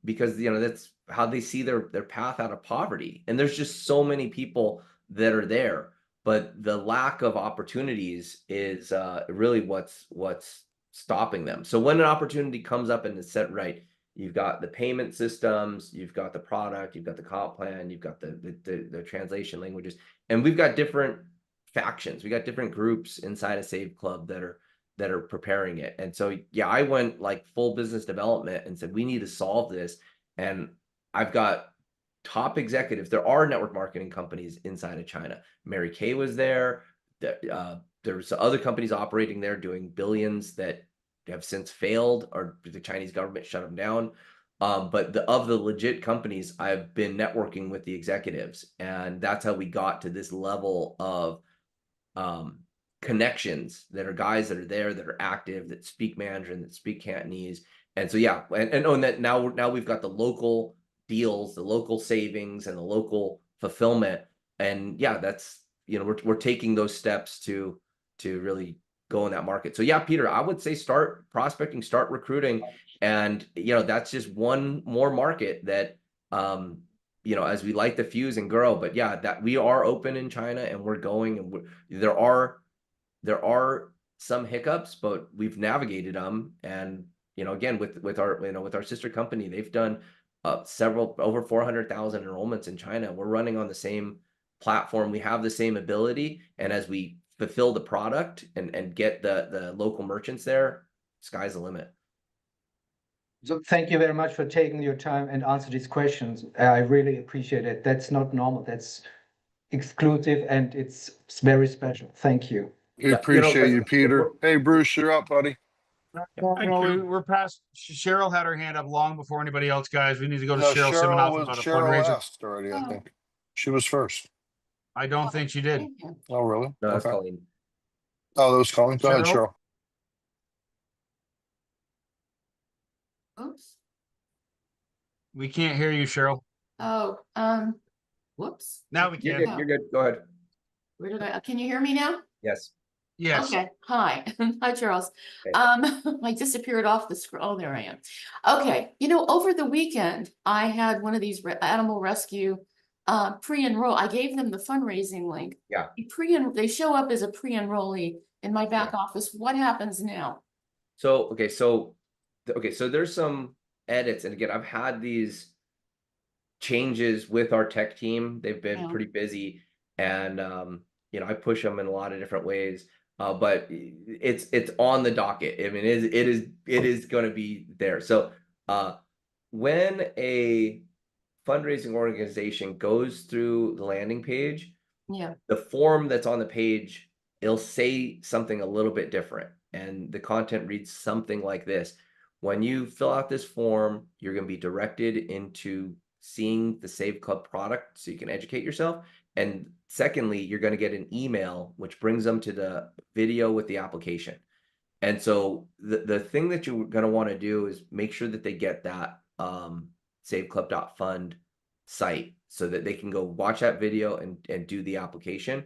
because, you know, that's how they see their path out of poverty. And there's just so many people that are there. but the lack of opportunities is really what's stopping them. So when an opportunity comes up and it's set right, you've got the payment systems, you've got the product, you've got the comp plan, you've got the translation languages, and we've got different factions. We got different groups inside a Save Club that are preparing it. And so yeah, I went like full business development and said we need to solve this. And I've got top executives. There are network marketing companies inside of China. Mary Kay was there. There's other companies operating there doing billions that have since failed, or the Chinese government shut them down. But of the legit companies, I've been networking with the executives, and that's how we got to this level of connections that are guys that are there, that are active, that speak Mandarin, that speak Cantonese. And so yeah, and that now we've got the local deals, the local savings, and the local fulfillment. And yeah, that's, we're taking those steps to really go in that market. So yeah, Peter, I would say start prospecting, start recruiting, and that's just one more market that as we light the fuse and grow. But yeah, that we are open in China and we're going, and there are some hiccups, but we've navigated them. And again, with our sister company, they've done over 400,000 enrollments in China. We're running on the same platform. We have the same ability, and as we fulfill the product and get the local merchants there, sky's the limit. So thank you very much for taking your time and answer these questions. I really appreciate it. That's not normal. That's exclusive, and it's very special. Thank you. We appreciate you, Peter. Hey, Bruce, you're up, buddy. No, we're past. Cheryl had her hand up long before anybody else, guys. We need to go to No, Cheryl Siminoff about a Cheryl fundraiser. asked already, I think. She was first. I don't think she did. Oh, really? No, that's Okay. Colleen. Oh, that was Colleen. Go ahead, Cheryl? Cheryl. Oops. We can't hear you, Cheryl. Oh, whoops. Now we You're can. good. You're good. Go ahead. Where did can you hear me now? Yes. Yes. Okay. Hi. Hi, Charles. Okay. I disappeared off the screen. Oh, there I am. Okay. Over the weekend, I had one of these animal rescue pre-enroll. I gave them the fundraising link. Yeah. They show up as a pre-enrollee in my back office. What happens now? So there's some edits, and again, I've had these changes with our tech team. They've been pretty busy, and I push them in a lot of different ways. But it's on the docket. I mean, it is going to be there. So when a fundraising organization goes through the landing page, the form that's on the page, it'll say something a little bit different, and the content reads something like this. When you fill out this form, you're going to be directed into seeing the Save Club product so you can educate yourself. And secondly, you're going to get an email which brings them to the video with the application. And so the thing that you're going to want to do is make sure that they get that saveclub.fund site so that they can go watch that video and do the application.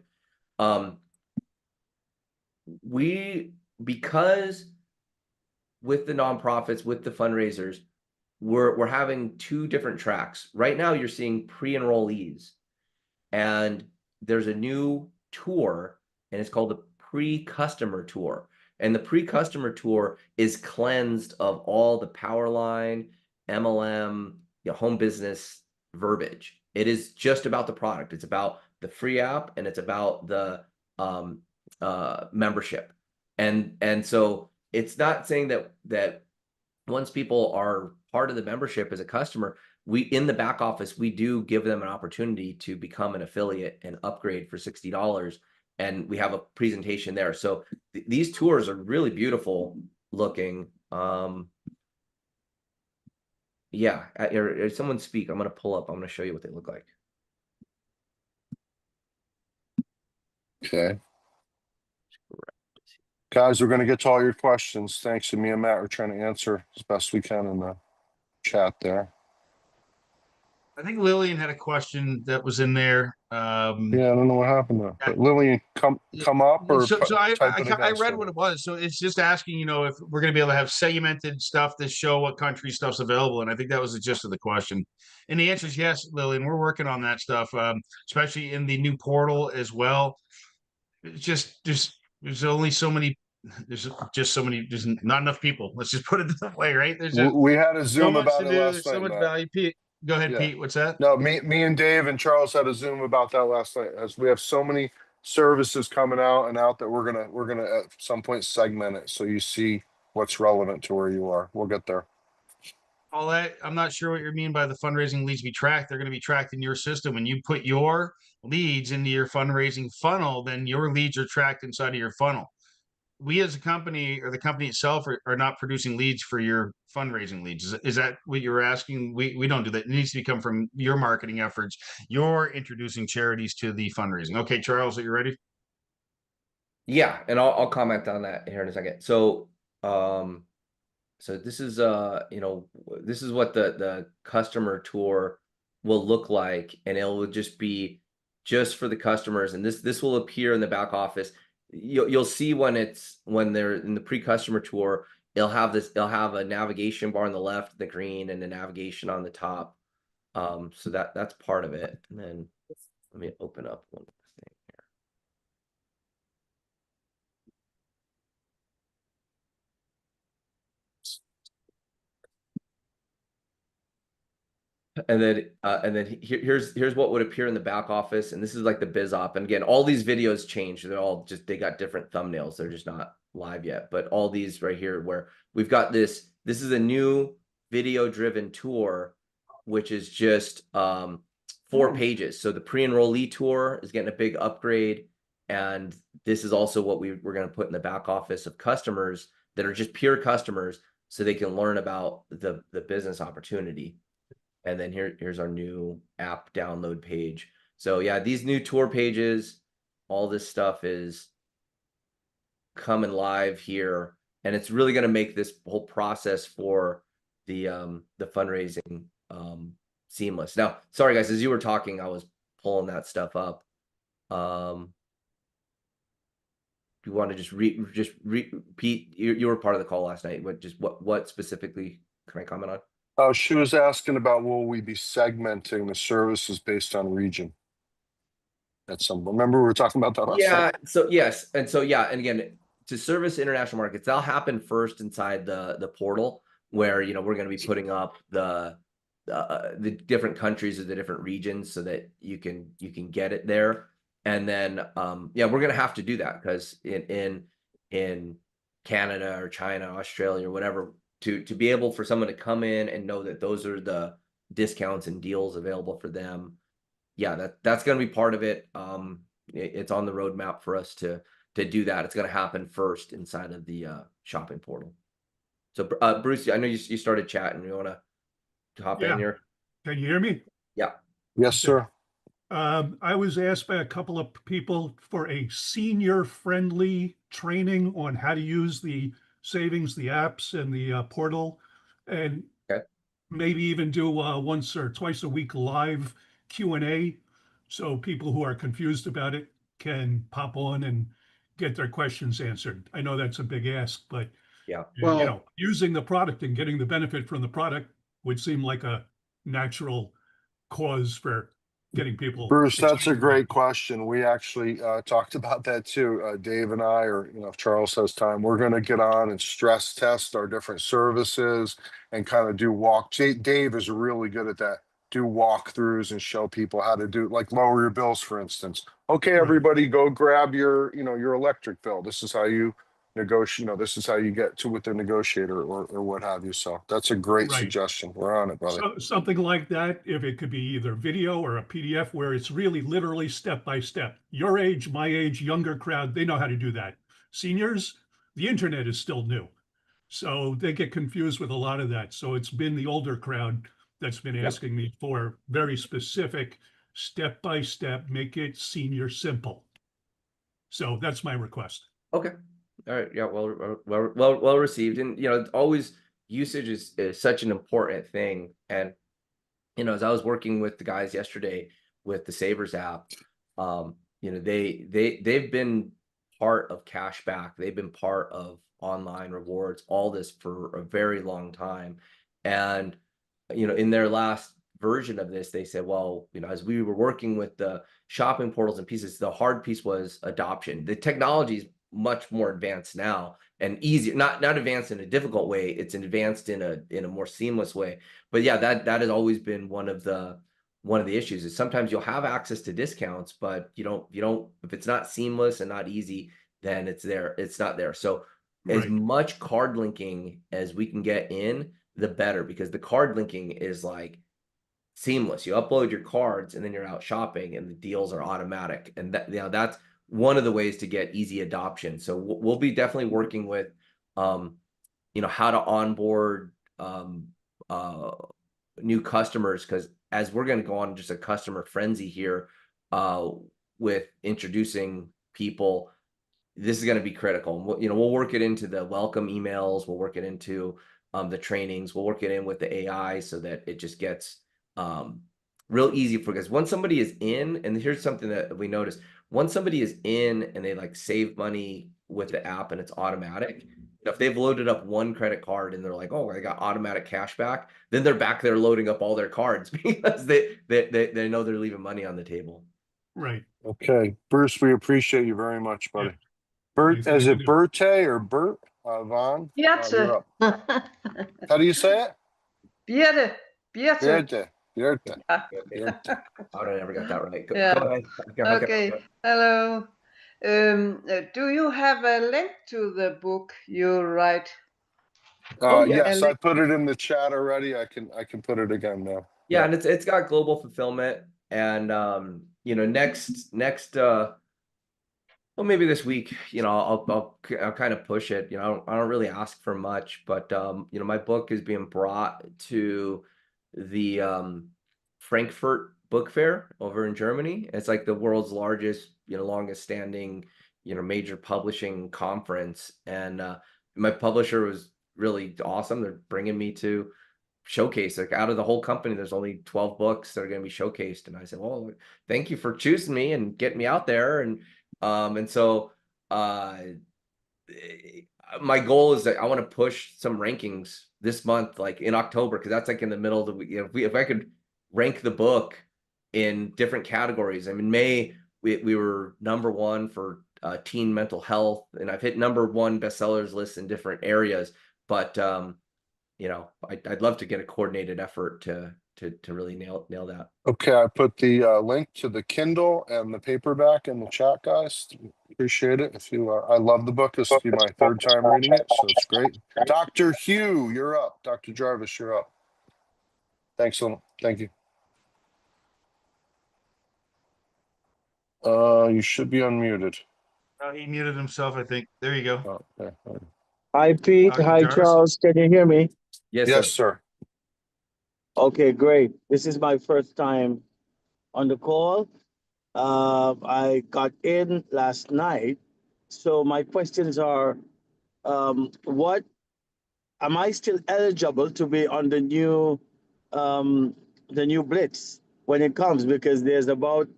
Because with the nonprofits, with the fundraisers, we're having two different tracks. Right now, you're seeing pre-enrollees, and there's a new tour, and it's called the pre-customer tour. And the pre-customer tour is cleansed of all the Powerline, MLM, home business verbiage. It is just about the product. It's about the free app, and it's about the membership. And so it's not saying that once people are part of the membership as a customer, we in the back office, we do give them an opportunity to become an affiliate and upgrade for $60. And we have a presentation there. So these tours are really beautiful looking. Someone speak. I'm going to pull up. I'm going to show you what they look like. Okay. Guys, we're going to get to all your questions. Thanks. And me and Matt are trying to answer as best we can in the chat there. I think Lillian had a question that was in there. Yeah, I don't know what happened to it. But Lillian, come up or so I type it read again, what it was. So it's just asking, if we're going to be able to have segmented stuff that show what country stuff's available. And I think that was the gist of the question. And the answer is yes, Lillian. We're working on that stuff, especially in the new portal as well. It's just there's only so many. There's just so many. There's not enough people. Let's just put it that way, right? There's just We had a so Zoom much about to it do. last There's so night, much Matt. value. Pete, go ahead, Yeah. Pete. What's that? No, me and Dave and Charles had a Zoom about that last night. As we have so many services coming out that we're gonna at some point segment it so you see what's relevant to where you are. We'll get there. All that, I'm not sure what you mean by the fundraising leads be tracked. They're going to be tracked in your system. When you put your leads into your fundraising funnel, then your leads are tracked inside of your funnel. We as a company or the company itself are not producing leads for your fundraising leads. Is that what you're asking? We don't do that. It needs to come from your marketing efforts. You're introducing charities to the fundraising. Okay, Charles, are you ready? Yeah, and I'll comment on that here in a second. So so this is this is what the customer tour will look like, and it will just be just for the customers, and this will appear in the back office. You'll see when they're in the pre-customer tour, it'll have a navigation bar on the left, the green, and the navigation on the top. So that's part of it. And then let me open up one thing. And then here's what would appear in the back office, and this is like the biz op. And again, all these videos change. They're all just, they got different thumbnails. They're just not live yet. But all these right here, where we've got this is a new video driven tour, which is just 4 pages. So the pre-enrollee tour is getting a big upgrade, and this is also what we're going to put in the back office of customers that are just pure customers, so they can learn about the business opportunity. And then here's our new app download page. So yeah, these new tour pages, all this stuff is coming live here, and it's really going to make this whole process for the fundraising seamless. Now, sorry guys, as you were talking, I was pulling that stuff up. Do you want to just repeat? You were part of the call last night. What specifically can I comment on? Oh, she was asking about will we be segmenting the services based on region? Remember we were talking about that last Yeah, night? so yes, and so yeah, and again, to service international markets, that'll happen first inside the portal, where we're going to be putting up the different countries or the different regions, so that you can get it there. And then yeah, we're going to have to do that, because in Canada or China, Australia, or whatever, to be able for someone to come in and know that those are the discounts and deals available for them. Yeah, that's going to be part of it. It's on the roadmap for us to do that. It's going to happen first inside of the shopping portal. So Bruce, I know you started chatting. You want to hop in here? Can you hear me? Yeah. Yes, sir. I was asked by a couple of people for a senior-friendly training on how to use the savings, the apps, and the portal, and Okay. maybe even do once or twice a week live Q&A, so people who are confused about it can pop on and get their questions answered. I know that's a big ask, but Yeah. Well, using the product and getting the benefit from the product would seem like a natural cause for getting people Bruce, that's a excited about great it. question. We actually talked about that too. Dave and I, or if Charles has time, we're going to get on and stress test our different services and kind of do Dave is really good at that. Do walkthroughs and show people how to do, like, lower your bills, for instance. Okay, Right. everybody, go grab your your electric bill. This is how you negotiate. This is how you get to with the negotiator, or what have you. So that's a great Right. suggestion. We're on it, buddy. So something like that, if it could be either video or a PDF where it's really literally step by step. Your age, my age, younger crowd, they know how to do that. Seniors, the internet is still new. So they get confused with a lot of that. So it's been the older crowd that's been asking me for very specific step by step, make it senior simple. So that's my request. Okay. All right. Yeah. Well received. And always usage is such an important thing. And as I was working with the guys yesterday with the Savers app, they've been part of cashback. They've been part of online rewards, all this for a very long time. And in their last version of this, they said, well, as we were working with the shopping portals and pieces, the hard piece was adoption. The technology is much more advanced now and easier, not advanced in a difficult way. It's advanced in a more seamless way. But yeah, that has always been one of the issues is sometimes you'll have access to discounts, but you don't, if it's not seamless and not easy, then it's not there. So as much card linking as we can get in, the better, because the card linking is like seamless. You upload your cards and then you're out shopping and the deals are automatic. And that's one of the ways to get easy adoption. So we'll be definitely working with, how to onboard new customers, because as we're going to go on just a customer frenzy here with introducing people, this is going to be critical. We'll work it into the welcome emails. We'll work it into the trainings. We'll work it in with the AI so that it just gets real easy because once somebody is in, and here's something that we noticed, once somebody is in and they like save money with the app and it's automatic, if they've loaded up one credit card and they're like, oh, I got automatic cash back, then they're back there loading up all their cards because they know they're leaving money on the table. Right. Okay, Bruce, we appreciate you very much, buddy. Yeah. Bert, Thanks, is thank it you. Bertay or Bert? Vaughn? You're up. How do you say it? Birte. Birte. Birte. Yeah. Birte. I never got that right. Go Yeah. ahead. Okay. Hello. Do you have a link to the book you write? Yes, I put it in the chat already. I can put it again now. Yeah, and it's got global fulfillment, and next well, maybe this week, I'll kind of push it. I don't really ask for much, but my book is being brought to the Frankfurt Book Fair over in Germany. It's like the world's largest, longest standing, major publishing conference, and my publisher was really awesome. They're bringing me to showcase, like out of the whole company there's only 12 books that are going to be showcased, and I said, well, thank you for choosing me and getting me out there. And so my goal is that I want to push some rankings this month, like in October, because that's like in the middle of the week. If I could rank the book in different categories. I mean, May we were #1 for teen mental health, and I've hit #1 bestsellers list in different areas, but I'd love to get a coordinated effort to really nail that. Okay, I put the link to the Kindle and the paperback in the chat, guys. Appreciate it. If you, I love the book. This will be my 3rd time reading it, so it's great. Dr. Hugh, you're up. Dr. Jarvis, you're up. Thanks, thank you. You should be unmuted. He muted himself, I think. There you go. Oh, yeah. Hi, Pete. Dr. Hi, Jarvis? Charles. Can you hear me? Yes, sir. Okay, great. This is my first time on the call. I got in last night. So my questions are, what am I still eligible to be on the new blitz when it comes? Because there's about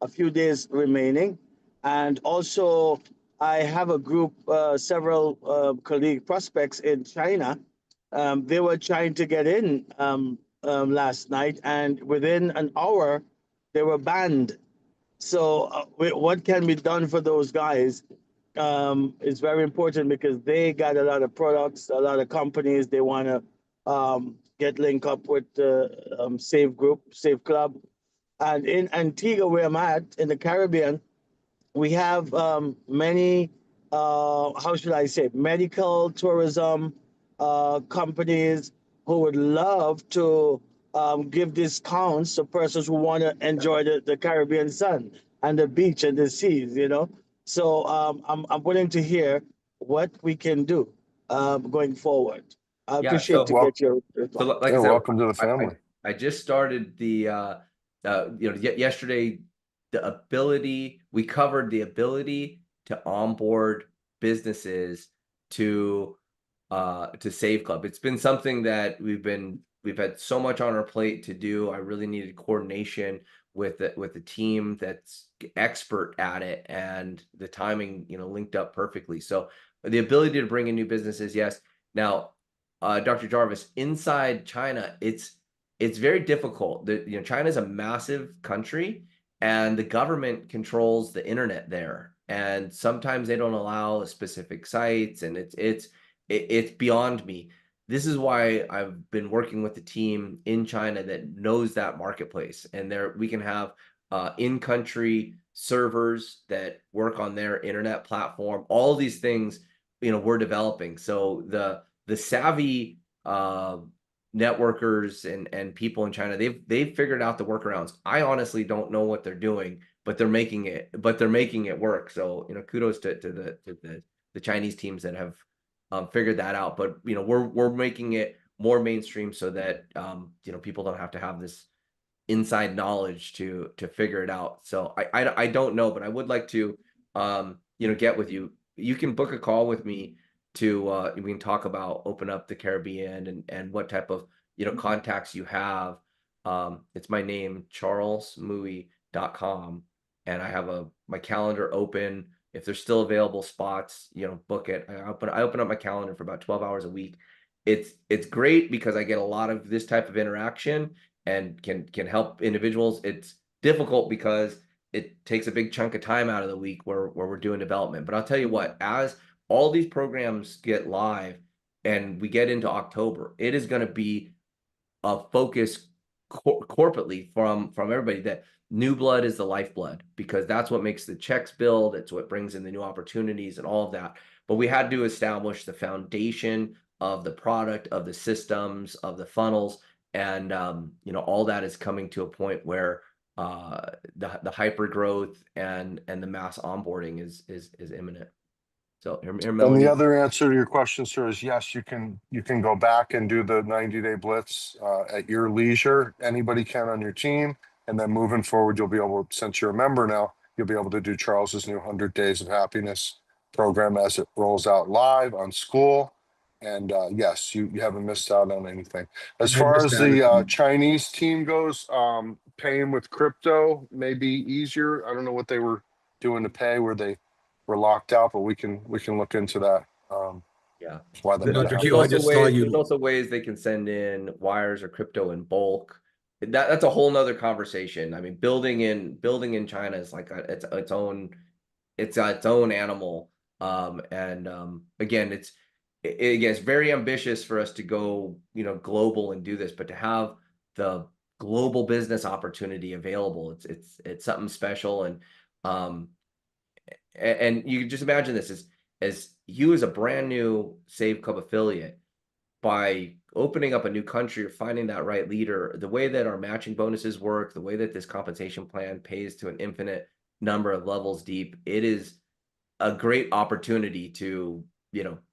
a few days remaining. And also I have a group, several colleague prospects in China. They were trying to get in last night, and within an hour, they were banned. So what can be done for those guys is very important, because they got a lot of products, a lot of companies. They want to get linked up with the Save Group, Save Club. And in Antigua, where I'm at, in the Caribbean, we have many, how should I say, medical tourism companies who would love to give discounts to persons who want to enjoy the Caribbean sun and the beach and the seas, So I'm willing to hear what we can do going forward. I appreciate to get your thoughts. So like I said, welcome to the family. I just started the yesterday, we covered the ability to onboard businesses to Save Club. It's been something that we've had so much on our plate to do. I really needed coordination with the team that's expert at it, and the timing, linked up perfectly. So the ability to bring in new businesses, yes. Now, Dr. Jarvis, inside China, it's it's very difficult. China's a massive country, and the government controls the internet there. And sometimes they don't allow specific sites, and it's beyond me. This is why I've been working with the team in China that knows that marketplace, and there we can have in-country servers that work on their internet platform. All these things, we're developing. So the savvy networkers and people in China, they've figured out the workarounds. I honestly don't know what they're doing, but they're making it work. So kudos to the Chinese teams that have figured that out. But we're making it more mainstream so that people don't have to have this inside knowledge to figure it out. So I don't know, but I would like to get with you. You can book a call with me to we can talk about open up the Caribbean and what type of contacts you have. It's my name, charlesmui.com, and I have my calendar open. If there's still available spots, book it. I open up my calendar for about 12 hours a week. It's great because I get a lot of this type of interaction and can help individuals. It's difficult because it takes a big chunk of time out of the week where we're doing development. But I'll tell you what, as all these programs get live and we get into October, it is going to be a focus corporately from everybody that new blood is the lifeblood, because that's what makes the checks build. It's what brings in the new opportunities and all of that. But we had to establish the foundation of the product, of the systems, of the funnels, and all that is coming to a point where the hyper growth and the mass onboarding is imminent. So here, And Melanie. the other answer to your question, sir, is yes, you can go back and do the 90-day blitz at your leisure. Anybody can on your team. And then moving forward, you'll be able, since you're a member now, you'll be able to do Charles's new 100 Days of Happiness program as it rolls out live on school. And yes, you haven't missed out on anything. As far as the Chinese team goes, paying with crypto may be easier. I don't know what they were doing to pay where they were locked out, but we can look into that. Yeah. Why that Dr. might Q, I just saw you. There's also ways they can send in wires or crypto in bulk. That's a whole nother conversation. I mean, building in China is like its own animal. Again, it's very ambitious for us to go global and do this, but to have the global business opportunity available, it's something special. And you can just imagine this as you as a brand new Save Club affiliate, by opening up a new country or finding that right leader, the way that our matching bonuses work, the way that this compensation plan pays to an infinite number of levels deep, it is a great opportunity to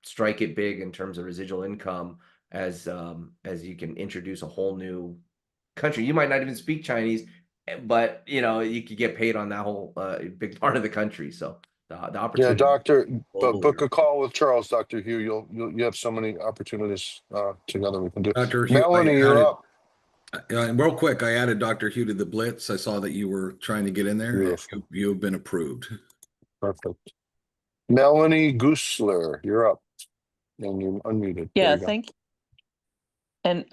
strike it big in terms of residual income as you can introduce a whole new country. You might not even speak Chinese, but you could get paid on that whole big part of the country. So the opportunity. Yeah, doctor, book a call with Charles, Dr. Hugh. You have so many opportunities together we can do. Dr. Hugh, Melanie, you're up. Real quick, I added Dr. Hugh to the Blitz. I saw that you were trying to get in there. You have been approved. Perfect. Melanie Goosler, you're up. And you're unmuted. Yeah, you thank you. And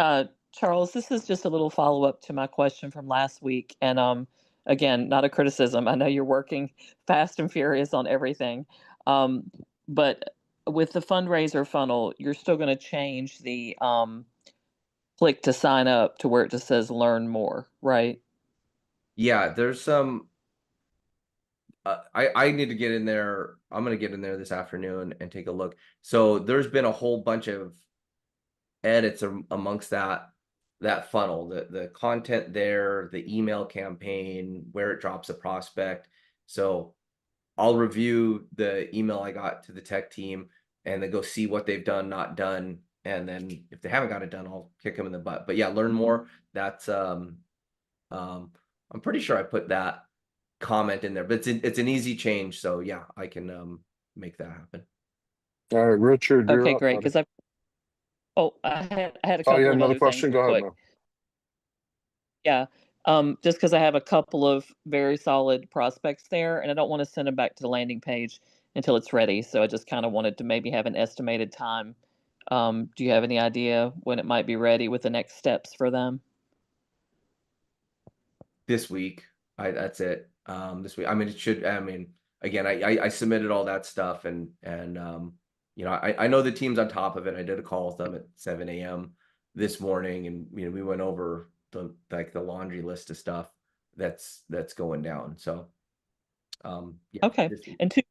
Charles, this is just a little follow-up to my question from last week. And again, not a criticism. I know you're working fast and furious on everything. But with the fundraiser funnel, you're still going to change the click to sign up to where it just says learn more, right? Yeah, there's some. I need to get in there. I'm going to get in there this afternoon and take a look. So there's been a whole bunch of edits amongst that funnel, the content there, the email campaign, where it drops a prospect. So I'll review the email I got to the tech team and then go see what they've done, not done. And then if they haven't got it done, I'll kick them in the butt. But yeah, learn more. That's I'm pretty sure I put that comment in there, but it's an easy change. So yeah, I can make that happen. All right, Richard. Okay, great. Because I had a couple you had of another other question? things Go real ahead, quick. Mel. Yeah. Just because I have a couple of very solid prospects there, and I don't want to send them back to the landing page until it's ready. So I just kind of wanted to maybe have an estimated time. Do you have any idea when it might be ready with the next steps for them? this week. That's it. This week. I mean, it should. I mean, again, I submitted all that stuff, and you know, I know the team's on top of it. I did a call with them at 7 a.m. this morning, and you know, we went over the laundry list of stuff that's going down. So, yeah. Okay. And two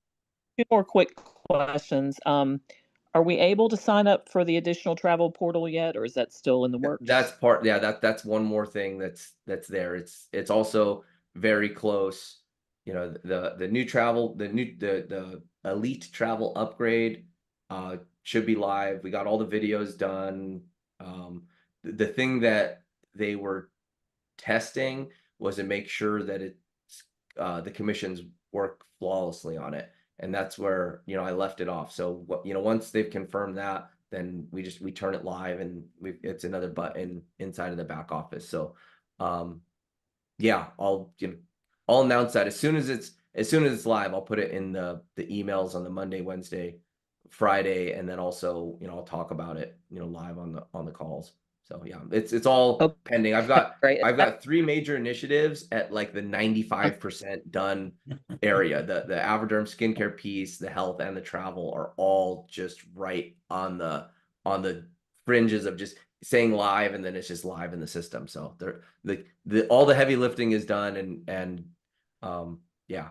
more quick questions. Are we able to sign up for the additional travel portal yet, or is that still in the works? That's part. Yeah, that's one more thing that's there. It's also very close. You know, the new travel, the elite travel upgrade should be live. We got all the videos done. The thing that they were testing was to make sure that it's the commissions work flawlessly on it, and that's where, you know, I left it off. So what, you know, once they've confirmed that, then we turn it live, and it's another button inside of the back office. So yeah, I'll announce that as soon as it's live. I'll put it in the emails on the Monday, Wednesday, Friday, and then also, you know, I'll talk about it, you know, live on the calls. So yeah, it's all pending. I've got Great. 3 major initiatives at like the 95% done area. The Avoderm skincare piece, the health, and the travel are all just right on the fringes of just saying live, and then it's just live in the system. So all the heavy lifting is done, and yeah,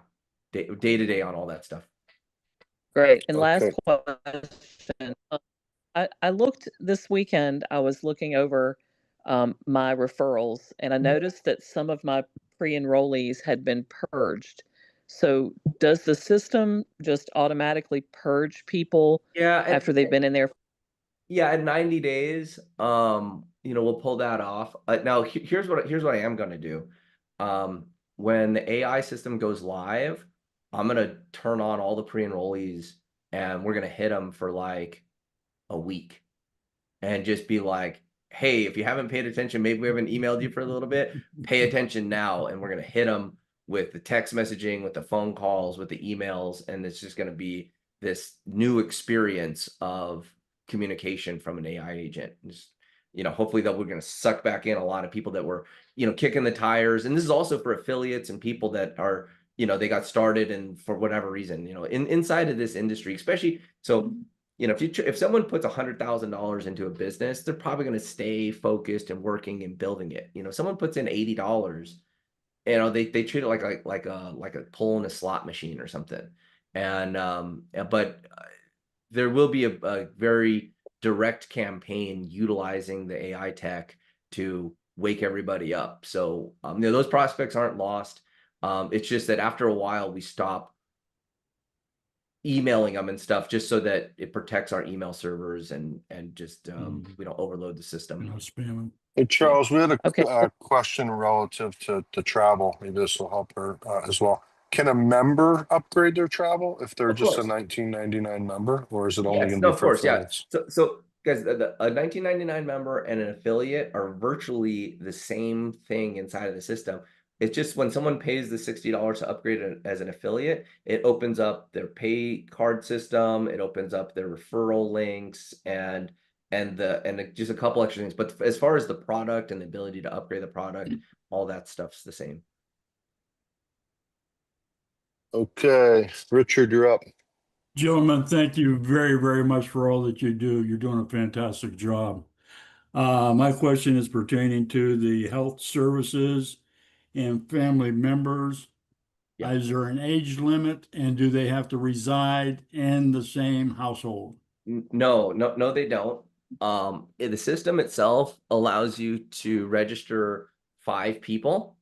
day to day on all that stuff. Great. And last question. I looked this weekend, I was looking over my referrals, and I noticed that some of my pre-enrollees had been purged. So does the system just automatically purge people after they've been in there? Yeah, at 90 days, you know, we'll pull that off. Now here's what I am going to do. When the AI system goes live, I'm going to turn on all the pre-enrollees, and we're going to hit them for like a week, and just be like, hey, if you haven't paid attention, maybe we haven't emailed you for a little bit, pay attention now. And we're going to hit them with the text messaging, with the phone calls, with the emails, and it's just going to be this new experience of communication from an AI agent. Just, you know, hopefully that we're going to suck back in a lot of people that were, you know, kicking the tires. And this is also for affiliates and people that are, you know, they got started, and for whatever reason, you know, inside of this industry, especially. So, you know, if someone puts $100,000 into a business, they're probably going to stay focused and working and building it. You know, someone puts in $80, you know, they treat it like a pull in a slot machine or something. And but there will be a very direct campaign utilizing the AI tech to wake everybody up. So you know, those prospects aren't lost. It's just that after a while we stop emailing them and stuff, just so that it protects our email servers, and just we don't overload the system. No spamming. Hey, Charles, we had a question relative to travel. Maybe this will help her as well. Can a member upgrade their travel if they're just a $19.99 member, or is it only going to be for affiliates? Yeah. So guys, a $19.99 member and an affiliate are virtually the same thing inside of the system. It's just when someone pays the $60 to upgrade as an affiliate, it opens up their pay card system, it opens up their referral links, and just a couple extra things. But as far as the product and the ability to upgrade the product, all that stuff's the same. Okay, Richard, you're up. Gentlemen, thank you very, very much for all that you do. You're doing a fantastic job. My question is pertaining to the health services and family members. Yeah. Is there an age limit, and do they have to reside in the same household? No, they don't. The system itself allows you to register 5 people.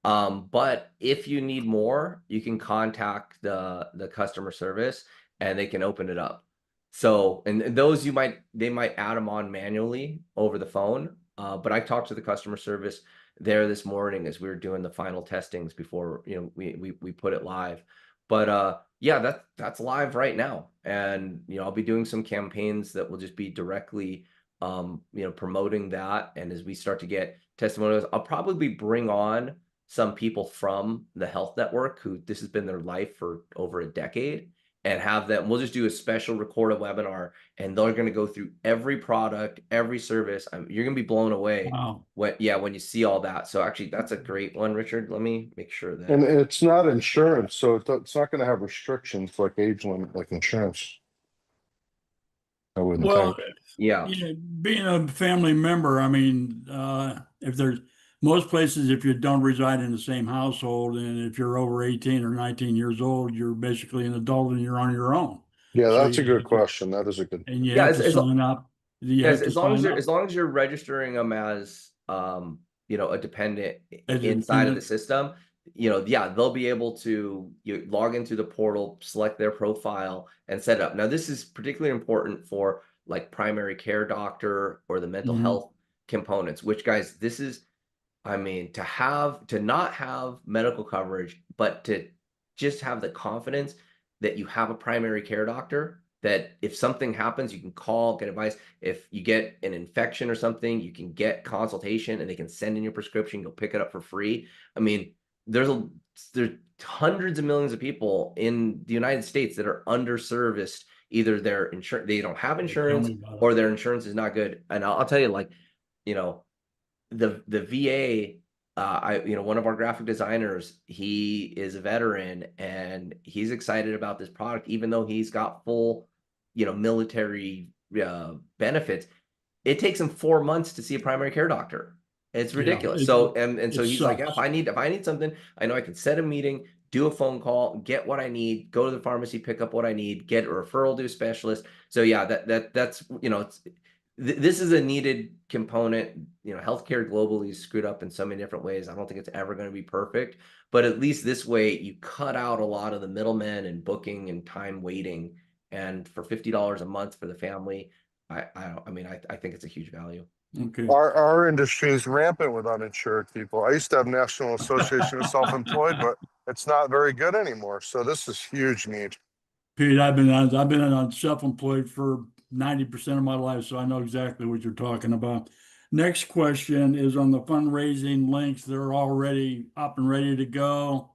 But if you need more, you can contact the customer service, and they can open it up. So, and those they might add them on manually over the phone. But I talked to the customer service there this morning as we were doing the final testings before, you know, we put it live. But yeah, that's live right now. And, you know, I'll be doing some campaigns that will just be directly you know, promoting that. And as we start to get testimonials, I'll probably bring on some people from the health network who this has been their life for over a decade. and have them. We'll just do a special recorded webinar, and they're going to go through every product, every service. You're going to be blown away Wow. when you see all that. So actually, that's a great one, Richard. Let me make sure that. And it's not insurance, so it's not going to have restrictions like age limit, like insurance. I wouldn't Well, think. Yeah. being a family member, I mean, if there's most places, if you don't reside in the same household, and if you're over 18 or 19 years old, you're basically an adult and you're on your own. Yeah, So that's a you good have to- question. That is a good. And you Yeah, have to sign up. You have to as long as sign you're up as long as you're registering them as a dependent as a inside of the dependent. system, they'll be able to log into the portal, select their profile, and set it up. Now, this is particularly important for like primary care doctor or the mental Mhm. health components, which, guys, this is, I mean, to not have medical coverage, but to just have the confidence that you have a primary care doctor, that if something happens, you can call, get advice. If you get an infection or something, you can get consultation and they can send in your prescription, go pick it up for free. I mean, there's hundreds of millions of people in the United States that are underserviced. Either their insurance, they don't have insurance, or their insurance is not good. And I'll tell you, like, the VA, one of our graphic designers, he is a veteran and he's excited about this product, even though he's got full, military benefits. It takes him 4 months to see a primary care doctor. It's ridiculous. So he's like, yeah, if I need something, I know I can set a meeting, do a phone call, get what I need, go to the pharmacy, pick up what I need, get a referral to a specialist. So yeah, that's this is a needed component. Healthcare globally is screwed up in so many different ways. I don't think it's ever going to be perfect, but at least this way you cut out a lot of the middlemen and booking and time waiting. And for $50 a month for the family, I think it's a huge value. Okay. Our industry is rampant with uninsured people. I used to have National Association of Self-Employed, but it's not very good anymore. So this is huge need. Pete, I've been on self-employed for 90% of my life, so I know exactly what you're talking about. Next question is on the fundraising links. They're already up and ready to go,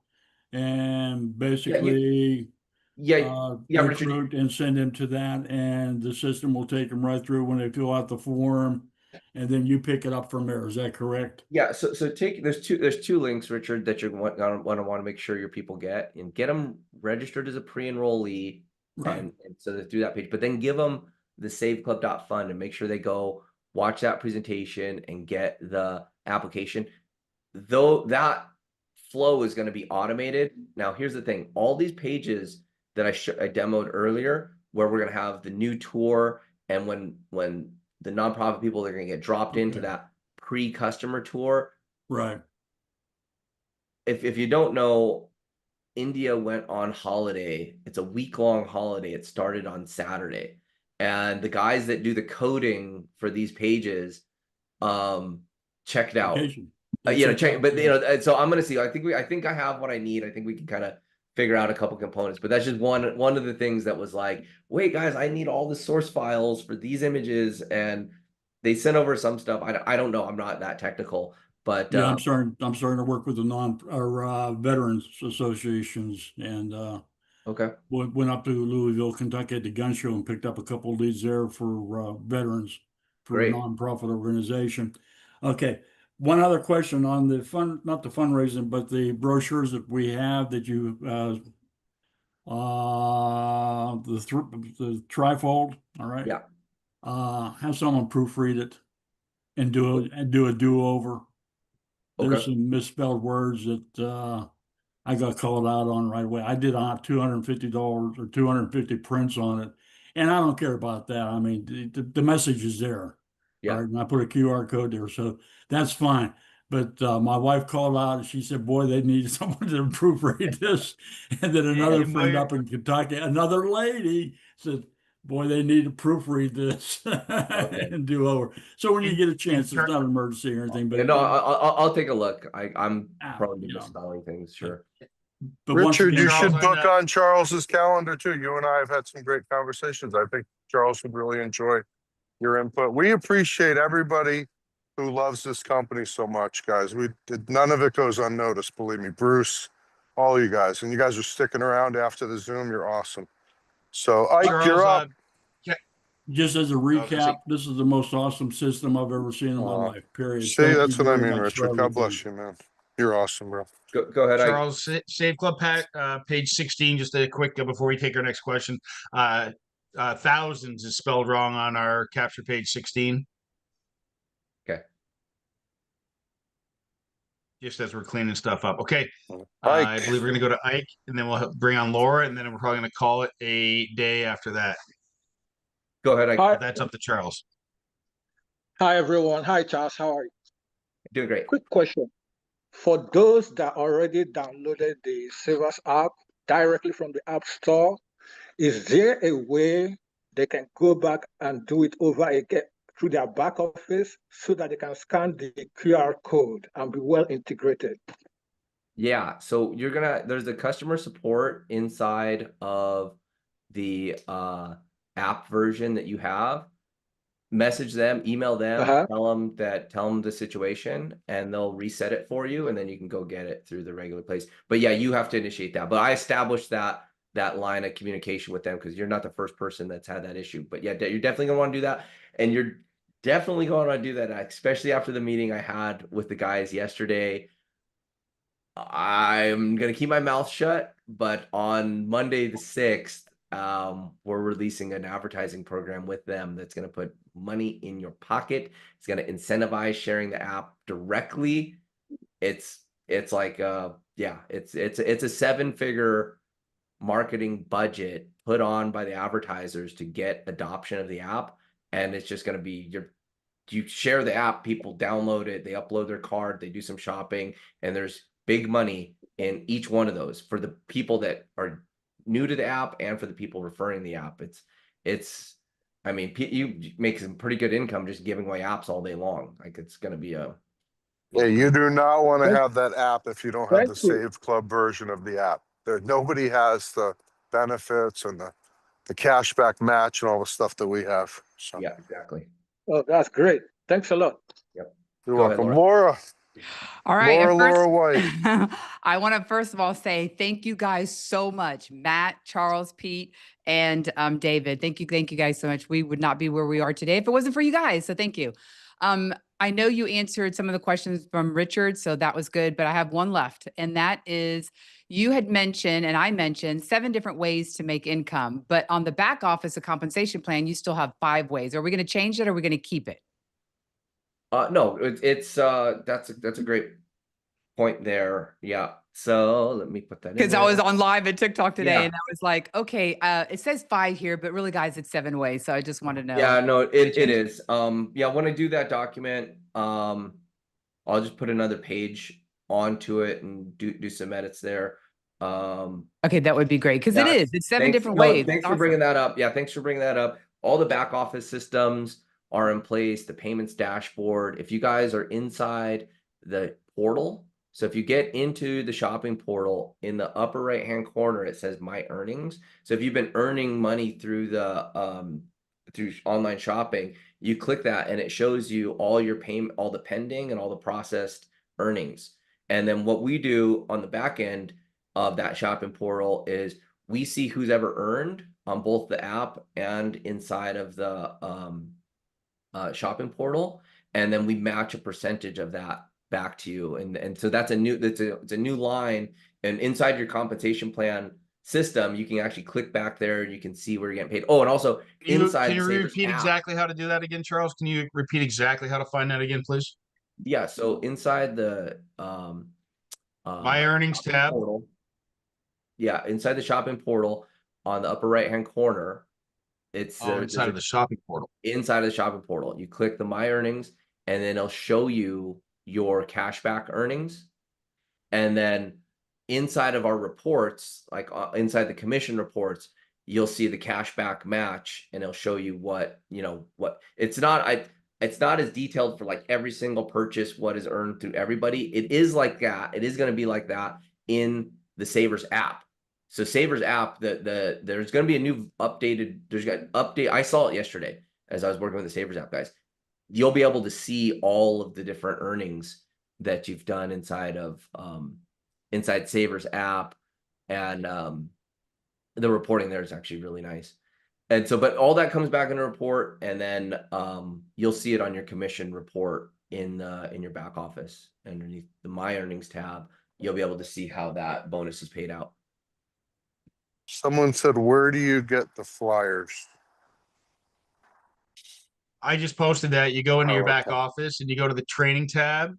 and basically Richard. recruit and send them to that, and the system will take them right through when they fill out the form, and then you pick it up from there. Is that correct? Yeah. So there's two links, Richard, that you're going to want to make sure your people get, and get them registered as a pre-enrollee, Right. and so they do that page, but then give them the saveclub.fund and make sure they go watch that presentation and get the application. Though that flow is going to be automated. Now, here's the thing: all these pages that I demoed earlier, where we're going to have the new tour, and when the nonprofit people are going to get dropped into that pre-customer tour. Right. If you don't know, India went on holiday. It's a week-long holiday. It started on Saturday. And the guys that do the coding for these pages checked out. So I'm gonna see. I think I have what I need. I think we can kind of figure out a couple components, but that's just one of the things that was like, wait, guys, I need all the source files for these images, and they sent over some stuff. I don't know. I'm not that technical, but yeah, I'm starting to work with the veterans associations, and okay, went up to Louisville, Kentucky at the gun show and picked up a couple of leads there for veterans for a nonprofit organization. Okay. One other question on the not the fundraising, but the brochures that we have that you the trifold, all right? Yeah. Have someone proofread it and do a do-over. There's some misspelled words that I got called out on right away. I did $250 or 250 prints on it, and I don't care about that. I mean, the message is there. Yeah. Right? And I put a QR code there, so that's fine. But my wife called out and she said, boy, they need someone to proofread this. And then another friend up in Kentucky, another lady said, boy, they need to proofread this and do over. So when you get a chance, it's not an emergency or anything. But no, I'll take a look. I'm probably misspelling things, sure. But Richard, again, you should book on Charles's calendar too. You and I have had some great conversations. I think Charles would really enjoy your input. We appreciate everybody who loves this company so much, guys. None of it goes unnoticed, believe me. Bruce, all you guys, and you guys are sticking around after the Zoom. You're awesome. So Ike, Charles, you're up. Just as a gonna say- recap, this is the most awesome system I've ever seen in my life, period. See, Thank you that's what I very mean, much for Richard. God everything. bless you, man. You're awesome, bro. Go ahead, Ike. Charles, Save Club page 16, just a quick before we take our next question. Thousands is spelled wrong on our capture page 16. Okay. Just as we're cleaning stuff up. Okay. Ike. I believe we're going to go to Ike, and then we'll bring on Laura, and then we're probably going to call it a day after that. Go ahead, Ike. But that's up to Charles. Hi, everyone. Hi, Charles. How are you? Doing great. Quick question. For those that already downloaded the Savers app directly from the App Store, is there a way they can go back and do it over again through their back office so that they can scan the QR code and be well integrated? Yeah, so there's the customer support inside of the app version that you have. Message them, email them, tell them the situation, and they'll reset it for you, and then you can go get it through the regular place. But yeah, you have to initiate that. But I established that line of communication with them because you're not the first person that's had that issue. But yeah, you're definitely gonna want to do that, and you're definitely going to do that, especially after the meeting I had with the guys yesterday. I'm gonna keep my mouth shut, but on Monday the 6th, we're releasing an advertising program with them that's gonna put money in your pocket. It's gonna incentivize sharing the app directly. It's like it's a 7-figure marketing budget put on by the advertisers to get adoption of the app, and it's just gonna be you share the app, people download it, they upload their card, they do some shopping, and there's big money in each one of those for the people that are new to the app and for the people referring the app. I mean, you make some pretty good income just giving away apps all day long. Like it's going to be a. Yeah, you do not want to have that app if you don't have the Save Club version of the app. Nobody has the benefits and the cashback match and all the stuff that we have. So. Yeah, exactly. Oh, that's great. Thanks a lot. Yep. You're welcome. Laura. All right. Laura White. I want to first of all say thank you guys so much. Matt, Charles, Pete, and David. Thank you guys so much. We would not be where we are today if it wasn't for you guys. So thank you. I know you answered some of the questions from Richard, so that was good, but I have one left. And that is, you had mentioned, and I mentioned 7 different ways to make income, but on the back office of compensation plan, you still have 5 ways. Are we going to change it or are we going to keep it? No, that's a great point there. Yeah. So let me put that in. Because I was on live at TikTok today and I was like, okay, it says 5 here, but really guys, it's 7 ways. So I just want to know. Yeah, no, it is. Yeah, when I do that document, I'll just put another page onto it and do some edits there. Okay, that would be great. Because it's 7 different ways. Thanks for bringing that up. Yeah, thanks for bringing that up. All the back office systems are in place, the payments dashboard. If you guys are inside the portal, so if you get into the shopping portal, in the upper right-hand corner, it says My Earnings. So if you've been earning money through the through online shopping, you click that and it shows you all your payment, all the pending and all the processed earnings. And then what we do on the back end of that shopping portal is we see who's ever earned on both the app and inside of the shopping portal, and then we match a percentage of that back to you, and so it's a new line, and inside your compensation plan system you can actually click back there and you can see where you're getting paid. Oh, and also inside can you Savers repeat app, exactly how to do that again, Charles? Can you repeat exactly how to find that again, please? Yeah, so inside the My Earnings tab portal, inside the shopping portal on the upper right hand corner, it's inside of the shopping portal. Inside of the shopping portal, you click the My Earnings, and then it'll show you your cashback earnings. And then inside of our reports, like inside the commission reports, you'll see the cashback match, and it'll show you what it's not as detailed for like every single purchase, what is earned through everybody. It is like that. It is going to be like that in the Savers app. So Savers app, there's going to be a new update. I saw it yesterday as I was working with the Savers app guys. You'll be able to see all of the different earnings that you've done inside of inside Savers app, and the reporting there is actually really nice. And so, but all that comes back in a report, and then you'll see it on your commission report in your back office underneath the My Earnings tab. You'll be able to see how that bonus is paid out. Someone said, where do you get the flyers? I just posted that. You go into your back okay. office and you go to the training tab,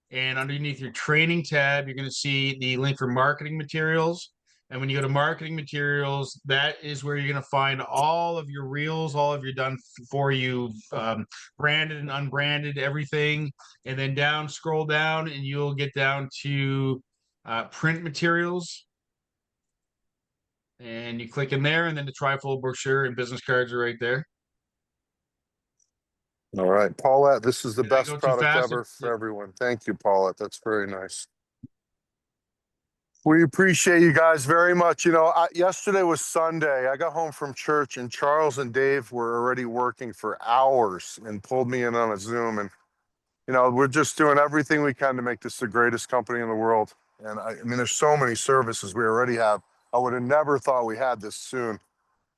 and underneath your training tab, you're going to see the link for marketing materials. And when you go to marketing materials, that is where you're going to find all of your reels, all of your done for you, branded and unbranded, everything. And then down, scroll down, and you'll get down to print materials. And you click in there, and then the trifold brochure and business cards are right there. All right, Paulette, this is the Did I best go too product fast? ever for everyone. Thank you, Paulette. That's very nice. We appreciate you guys very much. You know, yesterday was Sunday. I got home from church and Charles and Dave were already working for hours and pulled me in on a Zoom. And, you know, we're just doing everything we can to make this the greatest company in the world. And I mean, there's so many services we already have. I would have never thought we had this soon.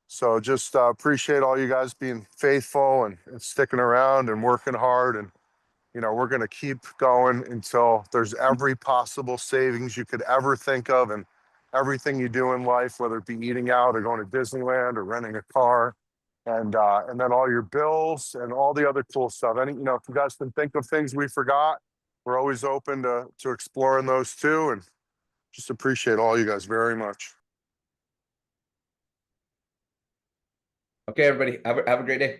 So just appreciate all you guys being faithful and sticking around and working hard. And, you know, we're going to keep going until there's every possible savings you could ever think of, and everything you do in life, whether it be eating out or going to Disneyland or renting a car, and then all your bills and all the other cool stuff. Any, you know, if you guys can think of things we forgot, we're always open to exploring those too. And just appreciate all you guys very much. Okay, everybody, have a great day.